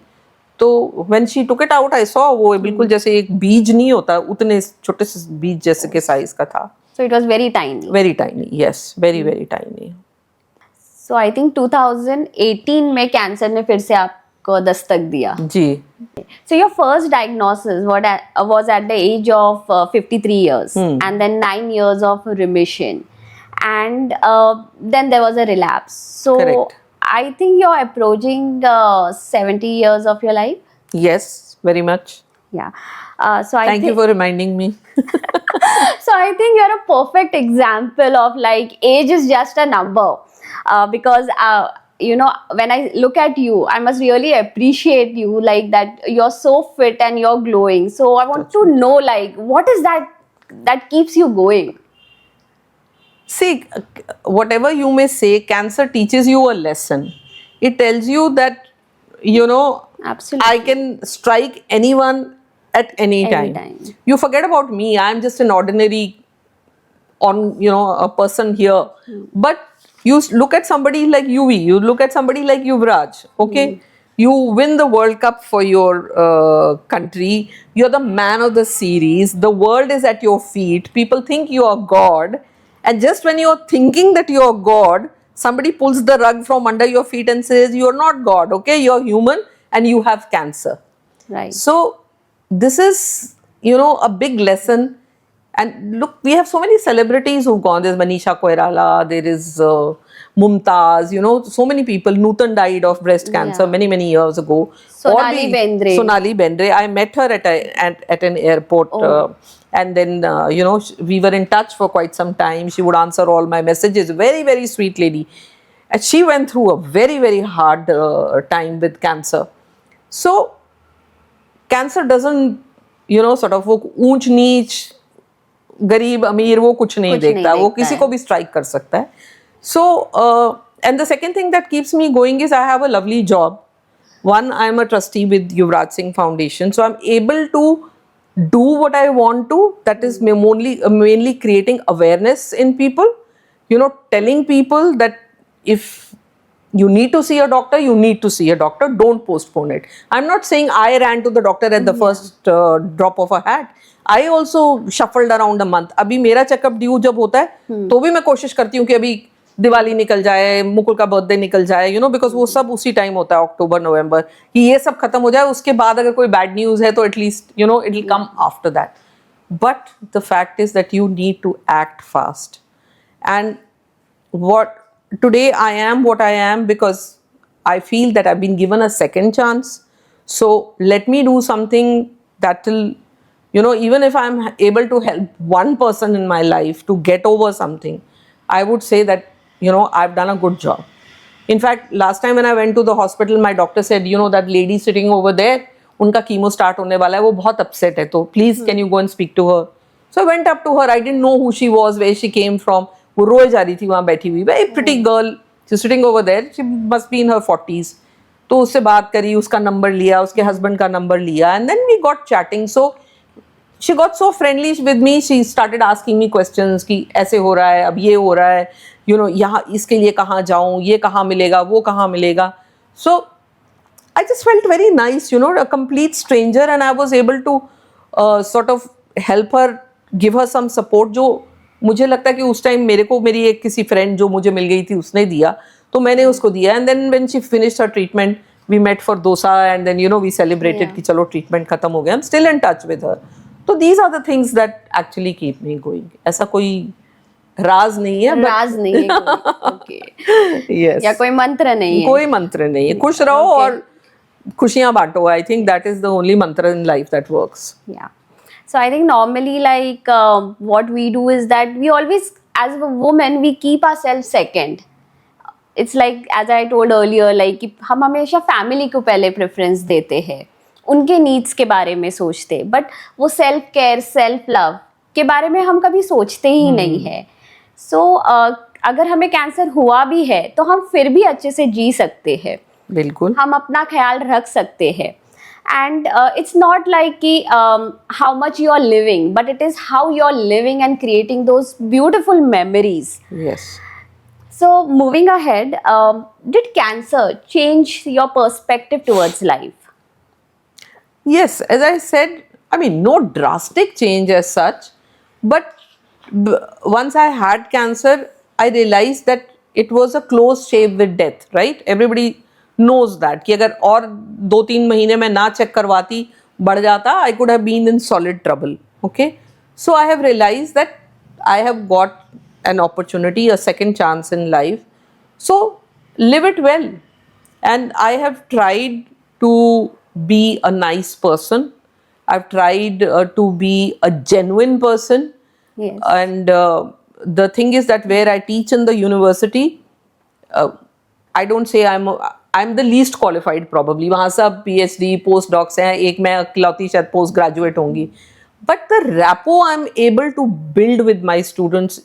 तो when she took it out I saw वो बिल्कुल जैसे एक बीज नहीं होता, उतने छोटे से बीज जैसे के साइज का था. So it was very tiny. Very tiny, yes, very very tiny. So I think 2018 में कैंसर ने फिर से आपको दस्तक दिया. जी. So your first diagnosis was at the age of 53 years, and then 9 years of remission, and then there was a relapse. So correct. I think you're approaching 70 years of your life. Yes, very much. Yeah. So Thank you for reminding me. So I think you're a perfect example of like age is just a number, because when I look at you, I must really appreciate you, like that you're so fit and you're glowing. So I want to know, like, what is that keeps you going? See, whatever you may say, cancer teaches you a lesson. It tells you that Absolutely. I can strike anyone at any time. You forget about me. I'm just an ordinary a person here. But you look at somebody like Yuvi, you look at somebody like Yuvraj, okay? You win the World Cup for your country. You're the man of the series. The world is at your feet. People think you are God. And just when you're thinking that you're God, somebody pulls the rug from under your feet and says, you're not God, okay? You're human and you have cancer. Right. So this is, a big lesson. And look, we have so many celebrities who've gone. There's Manisha Koirala, there is Mumtaz, so many people. Nutan died of breast cancer many, many years ago. Sonali Bendre. Sonali Bendre. I met her at an airport. And then, we were in touch for quite some time. She would answer all my messages. Very, very sweet lady. And she went through a very, very hard time with cancer. So, cancer doesn't, sort of वो ऊंच नीच गरीब अमीर वो कुछ नहीं देखता, वो किसी को भी स्ट्राइक कर सकता है. So and the second thing that keeps me going is I have a lovely job. one, I'm a trustee with Yuvraj Singh Foundation, so I'm able to do what I want to. That is mainly creating awareness in people, telling people that if you need to see a doctor, you need to see a doctor. Don't postpone it. I'm not saying I ran to the doctor at the first drop of a hat. I also shuffled around a month. अभी मेरा checkup due जब होता है तो भी मैं कोशिश करती हूँ कि अभी दिवाली निकल जाए, मुकुल का बर्थडे निकल जाए, बिकॉज वो सब उसी टाइम होता है, अक्टूबर नवंबर, कि ये सब खत्म हो जाए. उसके बाद अगर कोई बैड न्यूज है तो at least it will come after that. But the fact is that you need to act fast. And what today I am what I am because I feel that I've been given a second chance. So let me do something that will, even if I'm able to help one person in my life to get over something, I would say that, I've done a good job. In fact, last time when I went to the hospital, my doctor said, that lady sitting over there, unka chemo start hone wala hai, wo bahut upset hai, so please can you go and speak to her. So I went up to her. I didn't know who she was, where she came from. वो रोए जा रही थी वहाँ बैठी हुई. Very pretty girl, she sitting over there, she must be in her 40s. तो उससे बात करी, उसका नंबर लिया, उसके हस्बैंड का नंबर लिया, and then we got chatting. So she got so friendly with me. She started asking me questions कि ऐसे हो रहा है, अब ये हो रहा है, यहाँ इसके लिए कहाँ जाऊँ, ये कहाँ मिलेगा, वो कहाँ मिलेगा. सो I just felt very nice, a complete stranger, and I was able to sort of help her, give her some support. जो मुझे लगता है कि उस टाइम मेरे को मेरी एक किसी फ्रेंड जो मुझे मिल गई थी उसने दिया, तो मैंने उसको दिया. And then when she finished her treatment, we met for dosa, and then we celebrated कि चलो ट्रीटमेंट खत्म हो गया. I am still in touch with her. तो these are the things that actually keep me going. ऐसा कोई राज नहीं है, राज नहीं है ओके. यस, या कोई मंत्र नहीं है, कोई मंत्र नहीं है. खुश रहो और खुशियां बांटो. I think that is the only mantra in life that works. Yeah. So I think normally like what we do is that we always, as a woman, we keep ourselves second. It's like as I told earlier, like कि हम हमेशा family को पहले preference देते हैं, उनके needs के बारे में सोचते, बट वो सेल्फ केयर, सेल्फ लव के बारे में हम कभी सोचते ही नहीं है. सो अगर हमें कैंसर हुआ भी है तो हम फिर भी अच्छे से जी सकते हैं. बिल्कुल, हम अपना ख्याल रख सकते हैं. And it's not like how much you are living, but it is how you are living and creating those beautiful memories. Yes. So moving ahead, did cancer change your perspective towards life? Yes, as I said, I mean, no drastic change as such, but once I had cancer, I realized that it was a close shave with death, right? Everybody knows that कि अगर और 2-3 महीने में ना check करवाती, बढ़ जाता, I could have been in solid trouble. Okay, so I have realized that I have got an opportunity, a second chance in life. So live it well, and I have tried to be a nice person. I've tried to be a genuine person. Yes. And the thing is that where I teach in the university, I don't say I'm the least qualified probably. वहाँ सब PhD, postdocs हैं, एक मैं इकलौती शायद post graduate होंगी. But the rapport I'm able to build with my students,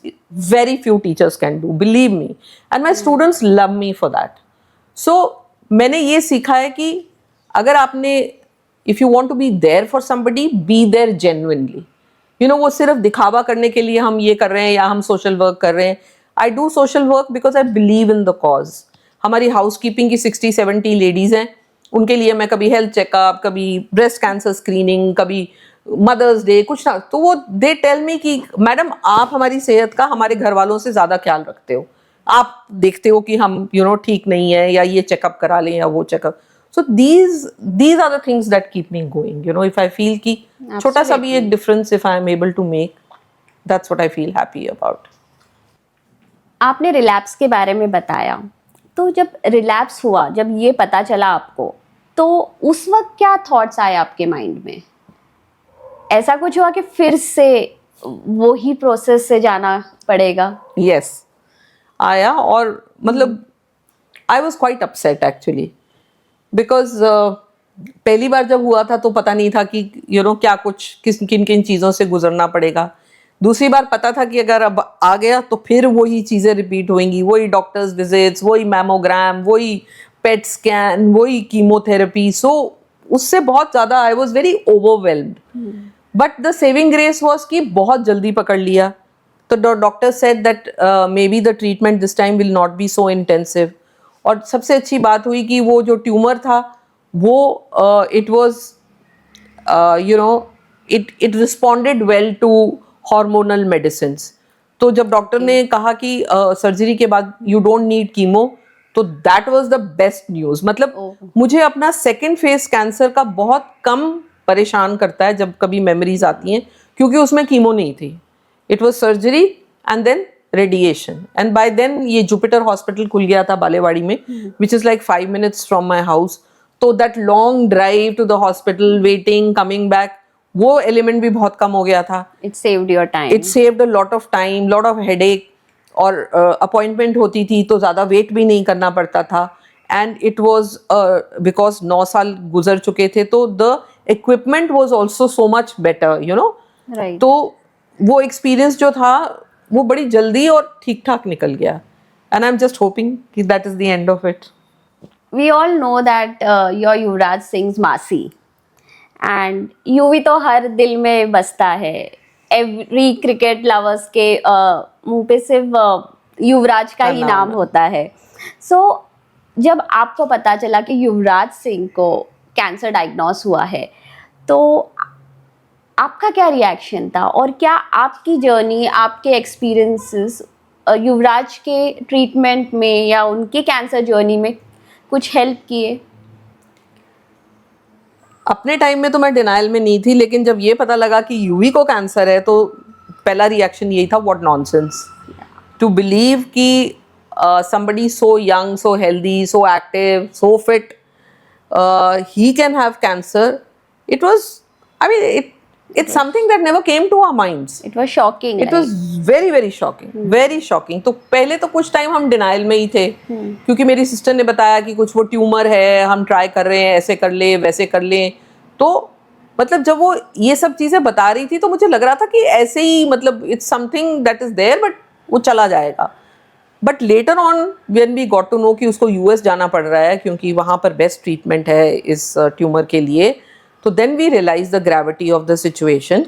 very few teachers can do, believe me. And my students love me for that. So मैंने ये सीखा है कि अगर आपने, if you want to be there for somebody, be there genuinely. वो सिर्फ दिखावा करने के लिए हम ये कर रहे हैं या हम social work कर रहे हैं. I do social work because I believe in the cause. हमारी हाउसकीपिंग की 60-70 लेडीज़ हैं, उनके लिए मैं कभी हेल्थ चेकअप, कभी ब्रेस्ट कैंसर स्क्रीनिंग, कभी मदर्स डे, कुछ ना, तो वो दे टेल मी कि मैडम आप हमारी सेहत का हमारे घर वालों से ज़्यादा ख्याल रखते हो, आप देखते हो कि हम ठीक नहीं है या ये चेकअप करा लें या वो checkup. So these are the things that keep me going. If I feel कि छोटा सा भी एक difference if I am able to make, that's what I feel happy about. आपने रिलैप्स के बारे में बताया, तो जब रिलैप्स हुआ, जब ये पता चला आपको, तो उस वक्त क्या थॉट्स आए आपके माइंड में? ऐसा कुछ हुआ कि फिर से वो ही प्रोसेस से जाना पड़ेगा? यस, आया. और मतलब I was quite upset actually, because पहली बार जब हुआ था तो पता नहीं था कि क्या कुछ किन किन चीज़ों से गुजरना पड़ेगा. दूसरी बार पता था कि अगर अब आ गया तो फिर वही चीज़ें रिपीट होंगी, वही डॉक्टर्स विजिट्स, वही मैमोग्राम, वही पेट स्कैन, वही कीमोथेरेपी. सो उससे बहुत ज़्यादा I was very overwhelmed. But the saving grace was कि बहुत जल्दी पकड़ लिया. तो doctor said that may be the treatment this time will not be so intensive. और सबसे अच्छी बात हुई कि वो जो ट्यूमर था वो it was it responded well to hormonal medicines. तो जब डॉक्टर ने कहा कि सर्जरी के बाद यू डोंट नीड कीमो, तो that was the best news. मतलब मुझे अपना सेकेंड फेज कैंसर का बहुत कम परेशान करता है जब कभी मेमोरीज आती हैं, क्योंकि उसमें कीमो नहीं थी. It was surgery and then radiation. And bye then ये जुपिटर हॉस्पिटल खुल गया था बालेवाड़ी में, which is like 5 minutes from my house. तो that long drive to the hospital, waiting, coming back, वो एलिमेंट भी बहुत कम हो गया था. It saved your time. It saved a lot of time, lot of headache. और अपॉइंटमेंट होती थी तो ज़्यादा वेट भी नहीं करना पड़ता था. एंड इट वॉज बिकॉज 9 साल गुजर चुके थे, तो the equipment was also so much better, you know. Right. तो वो एक्सपीरियंस जो था वो बड़ी जल्दी और ठीक ठाक निकल गया. And I am just hoping कि that is the end of it. We all know that you're Yuvraj Singh's मासी, and यूवी तो हर दिल में बसता है. एवरी क्रिकेट लवर्स के मुंह पे सिर्फ युवराज का ही नाम होता है. सो जब आपको पता चला कि युवराज सिंह को कैंसर डायग्नोस हुआ है, तो आपका क्या रिएक्शन था, और क्या आपकी जर्नी, आपके एक्सपीरियंसेस युवराज के ट्रीटमेंट में या उनके कैंसर जर्नी में कुछ हेल्प किए? अपने टाइम में तो मैं डिनाइल में नहीं थी, लेकिन जब ये पता लगा कि यूवी को कैंसर है तो पहला रिएक्शन यही था, व्हाट नॉनसेंस टू बिलीव कि somebody so young, so healthy, so active, so fit, he can have cancer. It was, I mean, it's something that never came to our minds. It was shocking. It was very very shocking, very shocking. तो पहले तो कुछ time हम denial में ही थे, क्योंकि मेरी sister ने बताया कि कुछ वो ट्यूमर है, हम ट्राई कर रहे हैं, ऐसे कर ले वैसे कर ले. तो मतलब जब वो ये सब चीज़ें बता रही थी तो मुझे लग रहा था कि ऐसे ही, मतलब it's something that is there, but वो चला जाएगा. But later on when we got to know कि उसको यूएस जाना पड़ रहा है क्योंकि वहाँ पर बेस्ट ट्रीटमेंट है इस ट्यूमर के लिए, तो then we realize the gravity of the situation.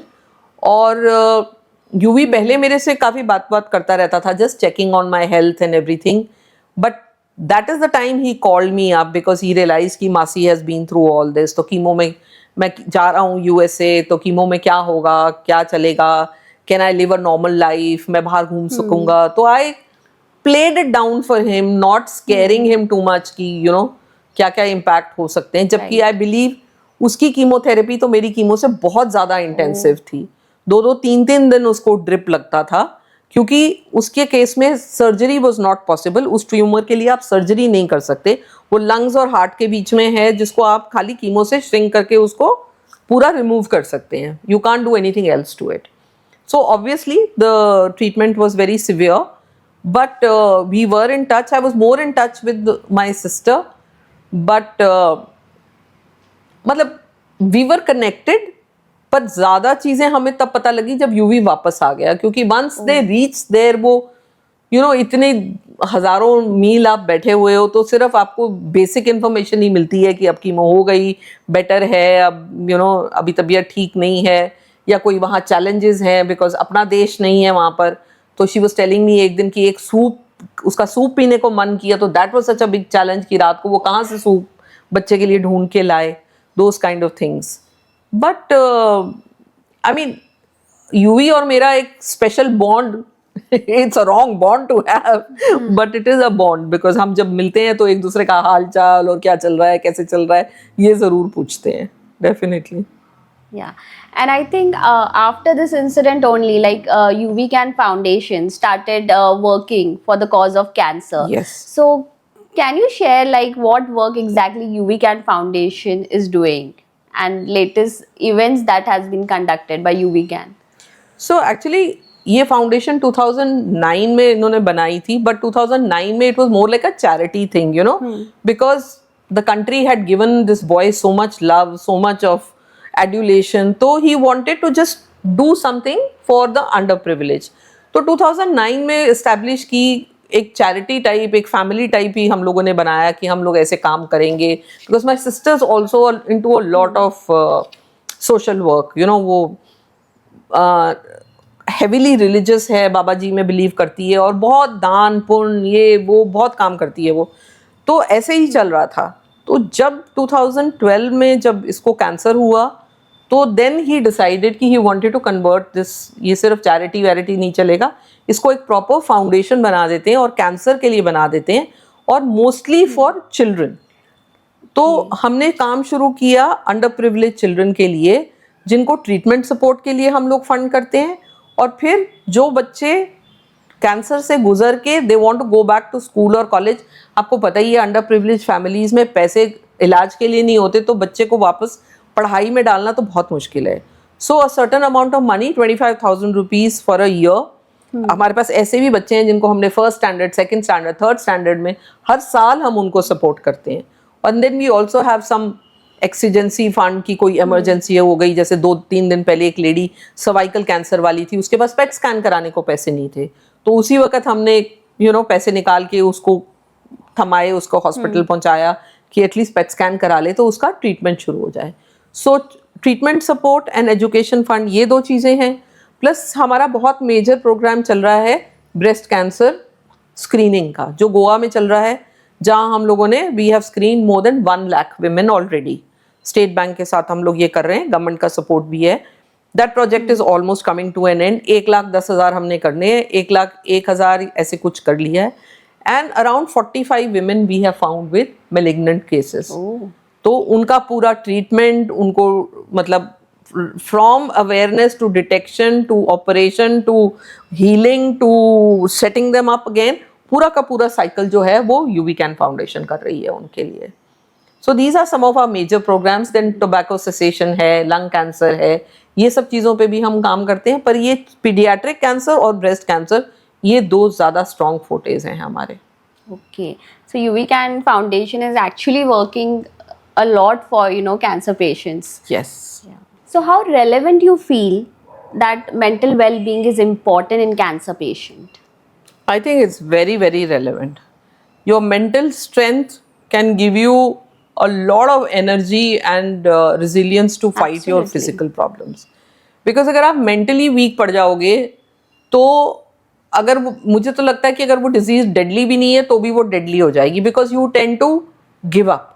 और यूवी पहले मेरे से काफ़ी बात करता रहता था, just checking on my health and everything. But that is the time he called me up because he realize कि मासी has been through all this. तो कीमो में मैं जा रहा हूँ यूएसए, तो कीमो में क्या होगा, क्या चलेगा, can I live a normal life, मैं बाहर घूम सकूँगा. तो आई played it down for him, not scaring him too much कि you know क्या क्या इम्पैक्ट हो सकते हैं. जबकि आई बिलीव उसकी कीमोथेरेपी तो मेरी कीमो से बहुत ज़्यादा इंटेंसिव थी. 2-2, 3-3 दिन उसको ड्रिप लगता था, क्योंकि उसके केस में सर्जरी वॉज नॉट पॉसिबल. उस ट्यूमर के लिए आप सर्जरी नहीं कर सकते. वो लंग्स और हार्ट के बीच में है, जिसको आप खाली कीमो से श्रिंक करके उसको पूरा रिमूव कर सकते हैं. You can't do anything else to it. So obviously the treatment was very severe. But we were in touch. I was more in touch with my sister. But मतलब we were connected. पर ज़्यादा चीज़ें हमें तब पता लगी जब UV वापस आ गया, क्योंकि once they reach there, वो you know इतने हज़ारों मील आप बैठे हुए हो, तो सिर्फ आपको बेसिक इन्फॉर्मेशन ही मिलती है कि अब कीमो हो गई, बेटर है, अब you know अभी तबीयत ठीक नहीं है, या कोई वहाँ चैलेंजेस हैं बिकॉज अपना देश नहीं है वहाँ पर. तो शी वॉज टेलिंग मी एक दिन कि एक सूप, उसका सूप पीने को मन किया, तो that was such a big challenge कि रात को वो कहाँ से सूप बच्चे के लिए ढूंढ के लाए, those kind of things. But I mean Yuvi और मेरा एक special bond, it's a wrong bond to have, but it is a bond, because हम जब मिलते हैं तो एक दूसरे का हाल चाल और क्या चल रहा है, कैसे चल रहा है, ये ज़रूर पूछते हैं. Definitely. Yeah, and I think after this incident only, like UV Can Foundation started working for the cause of cancer. Yes. So, can you share like what work exactly UV Can Foundation is doing and latest events that has been conducted by UV Can? So actually ये foundation 2009 में इन्होंने बनाई थी, but 2009 में it was more like a charity thing, you know, because the country had given this boy so much love, so much of adulation, तो he wanted to just do something for the under privilege. तो 2009 में establish की एक charity type, एक family type ही हम लोगों ने बनाया कि हम लोग ऐसे काम करेंगे, because my sisters also into a lot of social work, you know, वो हेविली रिलीजियस है, बाबा जी में बिलीव करती है और बहुत दान पुण्य ये वो बहुत काम करती है वो। तो ऐसे ही चल रहा था। तो जब 2012 में जब इसको कैंसर हुआ तो देन ही डिसाइडेड कि he wanted to convert this, ये सिर्फ चैरिटी वैरिटी नहीं चलेगा, इसको एक प्रॉपर फाउंडेशन बना देते हैं और कैंसर के लिए बना देते हैं और मोस्टली फॉर चिल्ड्रन। तो हमने काम शुरू किया अंडर प्रिविलेज चिल्ड्रन के लिए, जिनको ट्रीटमेंट सपोर्ट के लिए हम लोग फंड करते हैं, और फिर जो बच्चे कैंसर से गुजर के they want to go back to school और कॉलेज, आपको पता ही है अंडर प्रिविलेज फैमिलीज में पैसे इलाज के लिए नहीं होते, तो बच्चे को वापस पढ़ाई में डालना तो बहुत मुश्किल है। So a certain amount of money, 25,000 rupees for a year. हमारे पास ऐसे भी बच्चे हैं जिनको हमने first standard, second standard, third standard में हर साल हम उनको सपोर्ट करते हैं। And then we also have some exigency fund की कोई इमरजेंसी हो गई, जैसे 2-3 दिन पहले एक लेडी सर्वाइकल कैंसर वाली थी, उसके पास पेट स्कैन कराने को पैसे नहीं थे, तो उसी वक्त हमने पैसे निकाल के उसको थमाए, उसको हॉस्पिटल पहुंचाया कि एटलीस्ट पेट स्कैन करा ले तो उसका ट्रीटमेंट शुरू हो जाए। सो treatment support and education fund, ये 2 चीज़ें हैं। प्लस हमारा बहुत मेजर प्रोग्राम चल रहा है ब्रेस्ट कैंसर स्क्रीनिंग का, जो गोवा में चल रहा है, जहां हम लोगों ने we have screen more than 1 lakh women already. State Bank के साथ हम लोग ये कर रहे हैं, गवर्नमेंट का सपोर्ट भी है। That project is almost coming to an end. 1,10,000 हमने करने हैं, 1,01,000 ऐसे कुछ कर लिया है। And around 45 women we have found with malignant cases. तो उनका पूरा ट्रीटमेंट, उनको मतलब from awareness to detection to operation to healing to setting them up again, पूरा का पूरा साइकिल जो है वो यूवी कैन फाउंडेशन कर रही है उनके लिए। So these are some of our major programmes. Then tobacco cessation है, लंग कैंसर है, ये सब चीज़ों पे भी हम काम करते हैं। पर ये पीडियाट्रिक कैंसर और ब्रेस्ट कैंसर, ये 2 ज़्यादा स्ट्रॉन्ग फोटेज हैं हमारे। Okay, so UV Can Foundation is actually working a lot for cancer patients. Yes. Yeah. So how relevant you feel that mental well-being is important in cancer patient? I think it's very, very relevant. Your mental strength can give you a lot of energy and resilience to fight your Absolutely. physical problems. Because अगर आप mentally weak पड़ जाओगे तो अगर मुझे तो लगता है कि अगर वो डिजीज डेडली भी नहीं है तो भी वो डेडली हो जाएगी, because you tend to give up.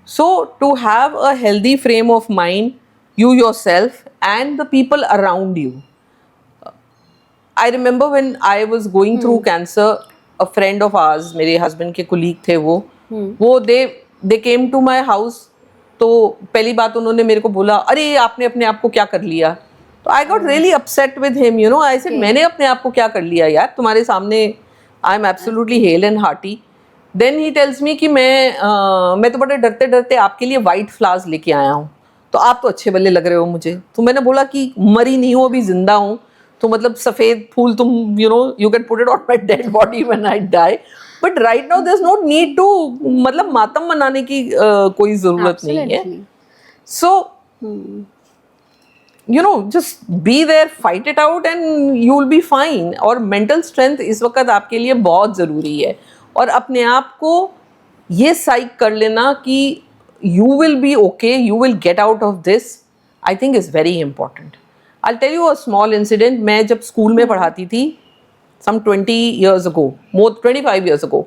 So to have a healthy frame of mind, you yourself and the people around you. I remember when I was going through cancer, a friend of ours, मेरे husband के colleague थे वो they came to my house. तो पहली बात उन्होंने मेरे को बोला, अरे आपने अपने आप को क्या कर लिया. तो I got really upset with him, you know. I said, मैंने अपने आप को क्या कर लिया यार, तुम्हारे सामने I am absolutely hale and hearty. Then he tells me कि मैं तो बड़े डरते डरते आपके लिए white flowers लेके आया हूँ, तो आप तो अच्छे भले लग रहे हो मुझे. तो मैंने बोला कि मरी नहीं हूँ, अभी जिंदा हूँ, तो मतलब सफ़ेद फूल तुम you can put it on my dead body when I die. But right now there's no need to मतलब मातम मनाने की कोई ज़रूरत नहीं है. So just be there, fight it out and you'll be fine. और mental strength इस वक्त आपके लिए बहुत ज़रूरी है. और अपने आप को ये साइक कर लेना कि you will be okay, you will get out of this, I think is very important. I'll tell you a small incident. मैं जब स्कूल में पढ़ाती थी some 20 years ago, more 25 years ago,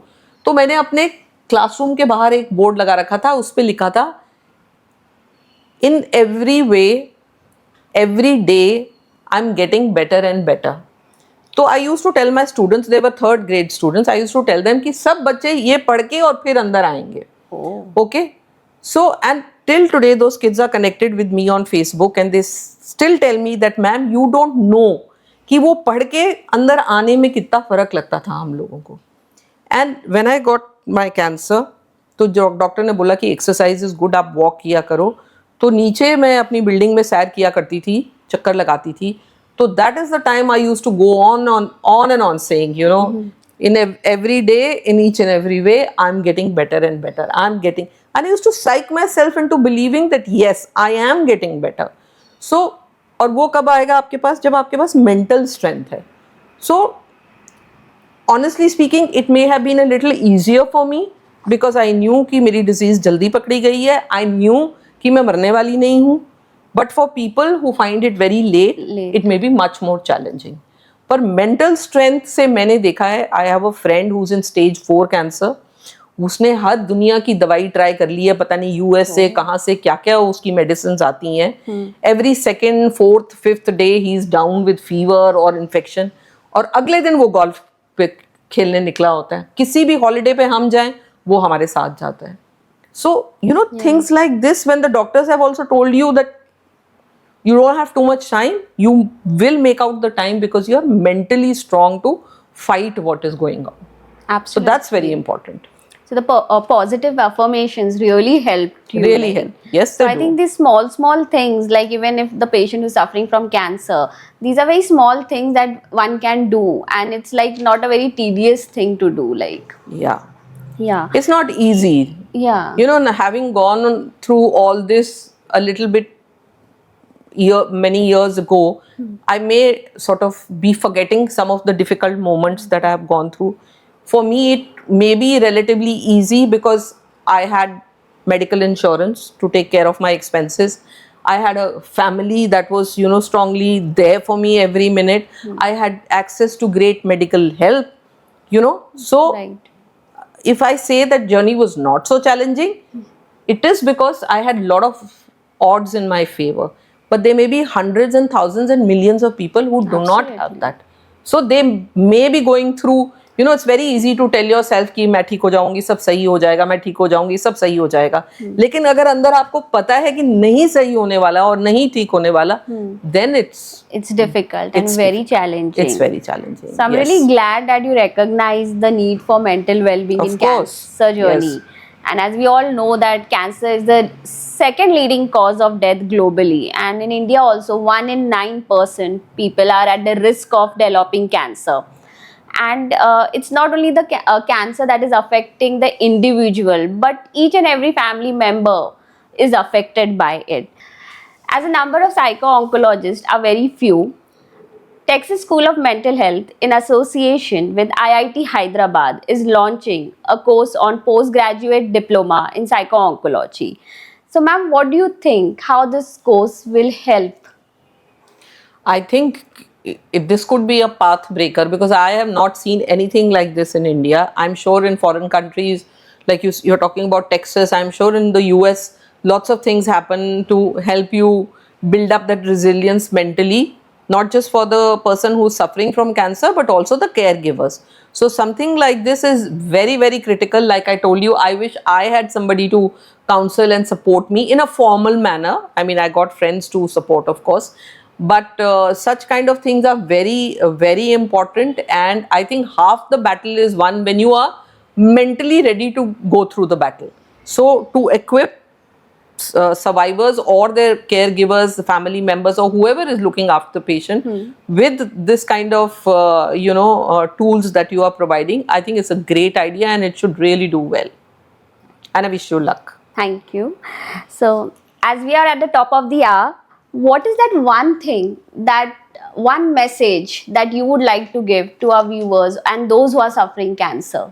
तो मैंने अपने क्लासरूम के बाहर एक बोर्ड लगा रखा था, उस पर लिखा था in every way, every day, I'm getting better and better. तो I used to tell my students, they were third grade students, I used to tell them कि सब बच्चे ये पढ़ के और फिर अंदर आएंगे. Okay? So, and till today those kids are connected with me on Facebook and they still tell me that ma'am, you don't know कि वो पढ़ के अंदर आने में कितना फ़र्क लगता था हम लोगों को. And when I got my cancer, तो जो डॉक्टर ने बोला कि एक्सरसाइज इज़ गुड, आप वॉक किया करो. तो नीचे मैं अपनी बिल्डिंग में सैर किया करती थी, चक्कर लगाती थी. तो that is the time I use to go on and on saying, in every day, in each and every way, I'm getting better and better. And I used to psych myself into believing that yes, I am getting better. So, और वो कब आएगा आपके पास, जब आपके पास mental strength है. सो honestly speaking, it may have been a little easier for me because I knew कि मेरी disease जल्दी पकड़ी गई है. I knew कि मैं मरने वाली नहीं हूँ. But for people who find it very late, it may be much more challenging. पर mental strength से मैंने देखा है, I have a friend who's in stage 4 cancer. उसने हर दुनिया की दवाई ट्राई कर ली है, पता नहीं यूएस से कहाँ से क्या क्या उसकी मेडिसिन आती हैं. Every second, fourth, fifth day he is down with fever और इन्फेक्शन, और अगले दिन वो गोल्फ पे खेलने निकला होता है. किसी भी हॉलीडे पे हम जाएं वो हमारे साथ जाता है. सो you know things like this, when the doctors have also told you that you don't have too much time, you will make out the time because you are mentally strong to fight what is going on. Absolutely. So that's very important. So the positive affirmations really helped you. Really help. Yes, So they I do. think these small things, like even if the patient is suffering from cancer, these are very small things that one can do, and it's like not a very tedious thing to do. Like, yeah, It's not easy. yeah, You know, having gone through all this a little bit many years ago, I may sort of be forgetting some of the difficult moments that I have gone through. For me, it may be relatively easy because I had medical insurance to take care of my expenses. I had a family that was, you know, strongly there for me every minute. I had access to great medical help, you know. So right. if I say that journey was not so challenging, it is because I had a lot of odds in my favor. But there may be hundreds and thousands and millions of people who do not have that. So they may be going through, you know, it's very easy to tell yourself कि मैं ठीक हो जाऊंगी, सब सही हो जाएगा, मैं ठीक हो जाऊंगी, सब सही हो जाएगा. लेकिन अगर अंदर आपको पता है कि नहीं सही होने वाला और नहीं ठीक होने वाला, then it's difficult and very challenging. It's very challenging. So I'm really glad that you recognize the need for mental well-being Of in course. cancer journey. Yes. And as we all know that cancer is the second leading cause of death globally, and in India also 1 in 9 people are at the risk of developing cancer. And it's not only the cancer that is affecting the individual, but each and every family member is affected by it. As a number of psycho-oncologists are very few, Texas School of Mental Health, in association with IIT Hyderabad, is launching a course on postgraduate diploma in psycho-oncology. So, ma'am, what do you think how this course will help? I think if this could be a path breaker, because I have not seen anything like this in India. I'm sure in foreign countries, like you're talking about Texas, I'm sure in the US, lots of things happen to help you build up that resilience mentally, not just for the person who's suffering from cancer, but also the caregivers. So something like this is very, very critical. Like I told you, I wish I had somebody to counsel and support me in a formal manner. I mean, I got friends to support, of course, but such kind of things are very, very important. And I think half the battle is won when you are mentally ready to go through the battle. So to equip survivors or their caregivers, family members, or whoever is looking after the patient with this kind of tools that you are providing, I think it's a great idea and it should really do well. And I wish you luck. Thank you. So, as we are at the top of the hour, what is that one thing, that one message that you would like to give to our viewers and those who are suffering cancer?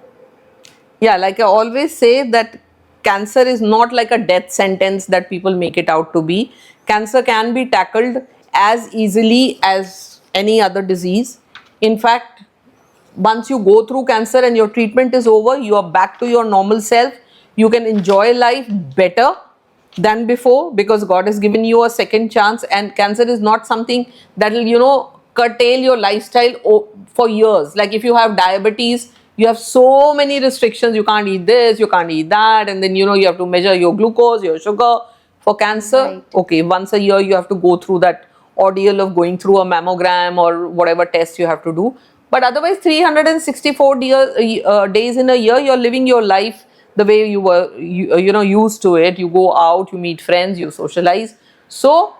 Yeah, like I always say that cancer is not like a death sentence that people make it out to be. Cancer can be tackled as easily as any other disease. In fact, once you go through cancer and your treatment is over, you are back to your normal self. You can enjoy life better than before because God has given you a second chance, and cancer is not something that will, curtail your lifestyle for years. Like if you have diabetes, you have so many restrictions. You can't eat this, you can't eat that, and then you have to measure your glucose, your sugar. For cancer, Right. Okay, once a year you have to go through that ordeal of going through a mammogram or whatever test you have to do. But otherwise, 364 days in a year, you're living your life the way you were used to it. You go out, you meet friends, you socialize. So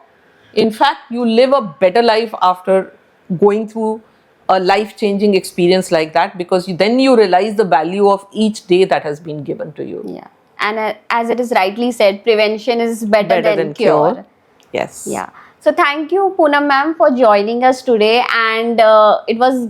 in fact, you live a better life after going through a life-changing experience like that, because then you realize the value of each day that has been given to you. Yeah. And as it is rightly said, prevention is better than cure. Yes. Yeah. So thank you, Poonam ma'am, for joining us today. And it was,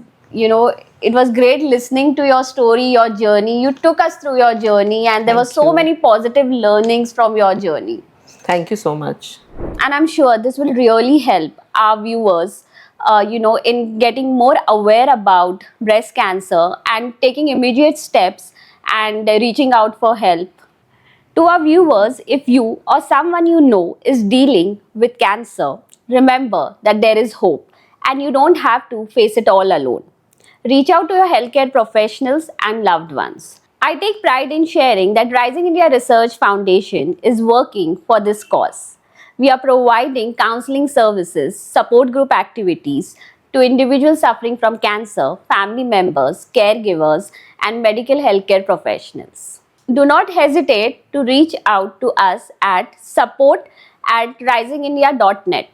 It was great listening to your story, your journey. You took us through your journey, and there were Thank so you. many positive learnings from your journey. Thank you so much. And I'm sure this will really help our viewers, in getting more aware about breast cancer and taking immediate steps and reaching out for help. To our viewers, if you or someone you know is dealing with cancer, remember that there is hope and you don't have to face it all alone. Reach out to your healthcare professionals and loved ones. I take pride in sharing that Rising India Research Foundation is working for this cause. We are providing counseling services, support group activities to individuals suffering from cancer, family members, caregivers, and medical healthcare professionals. Do not hesitate to reach out to us at support@risingindia.net.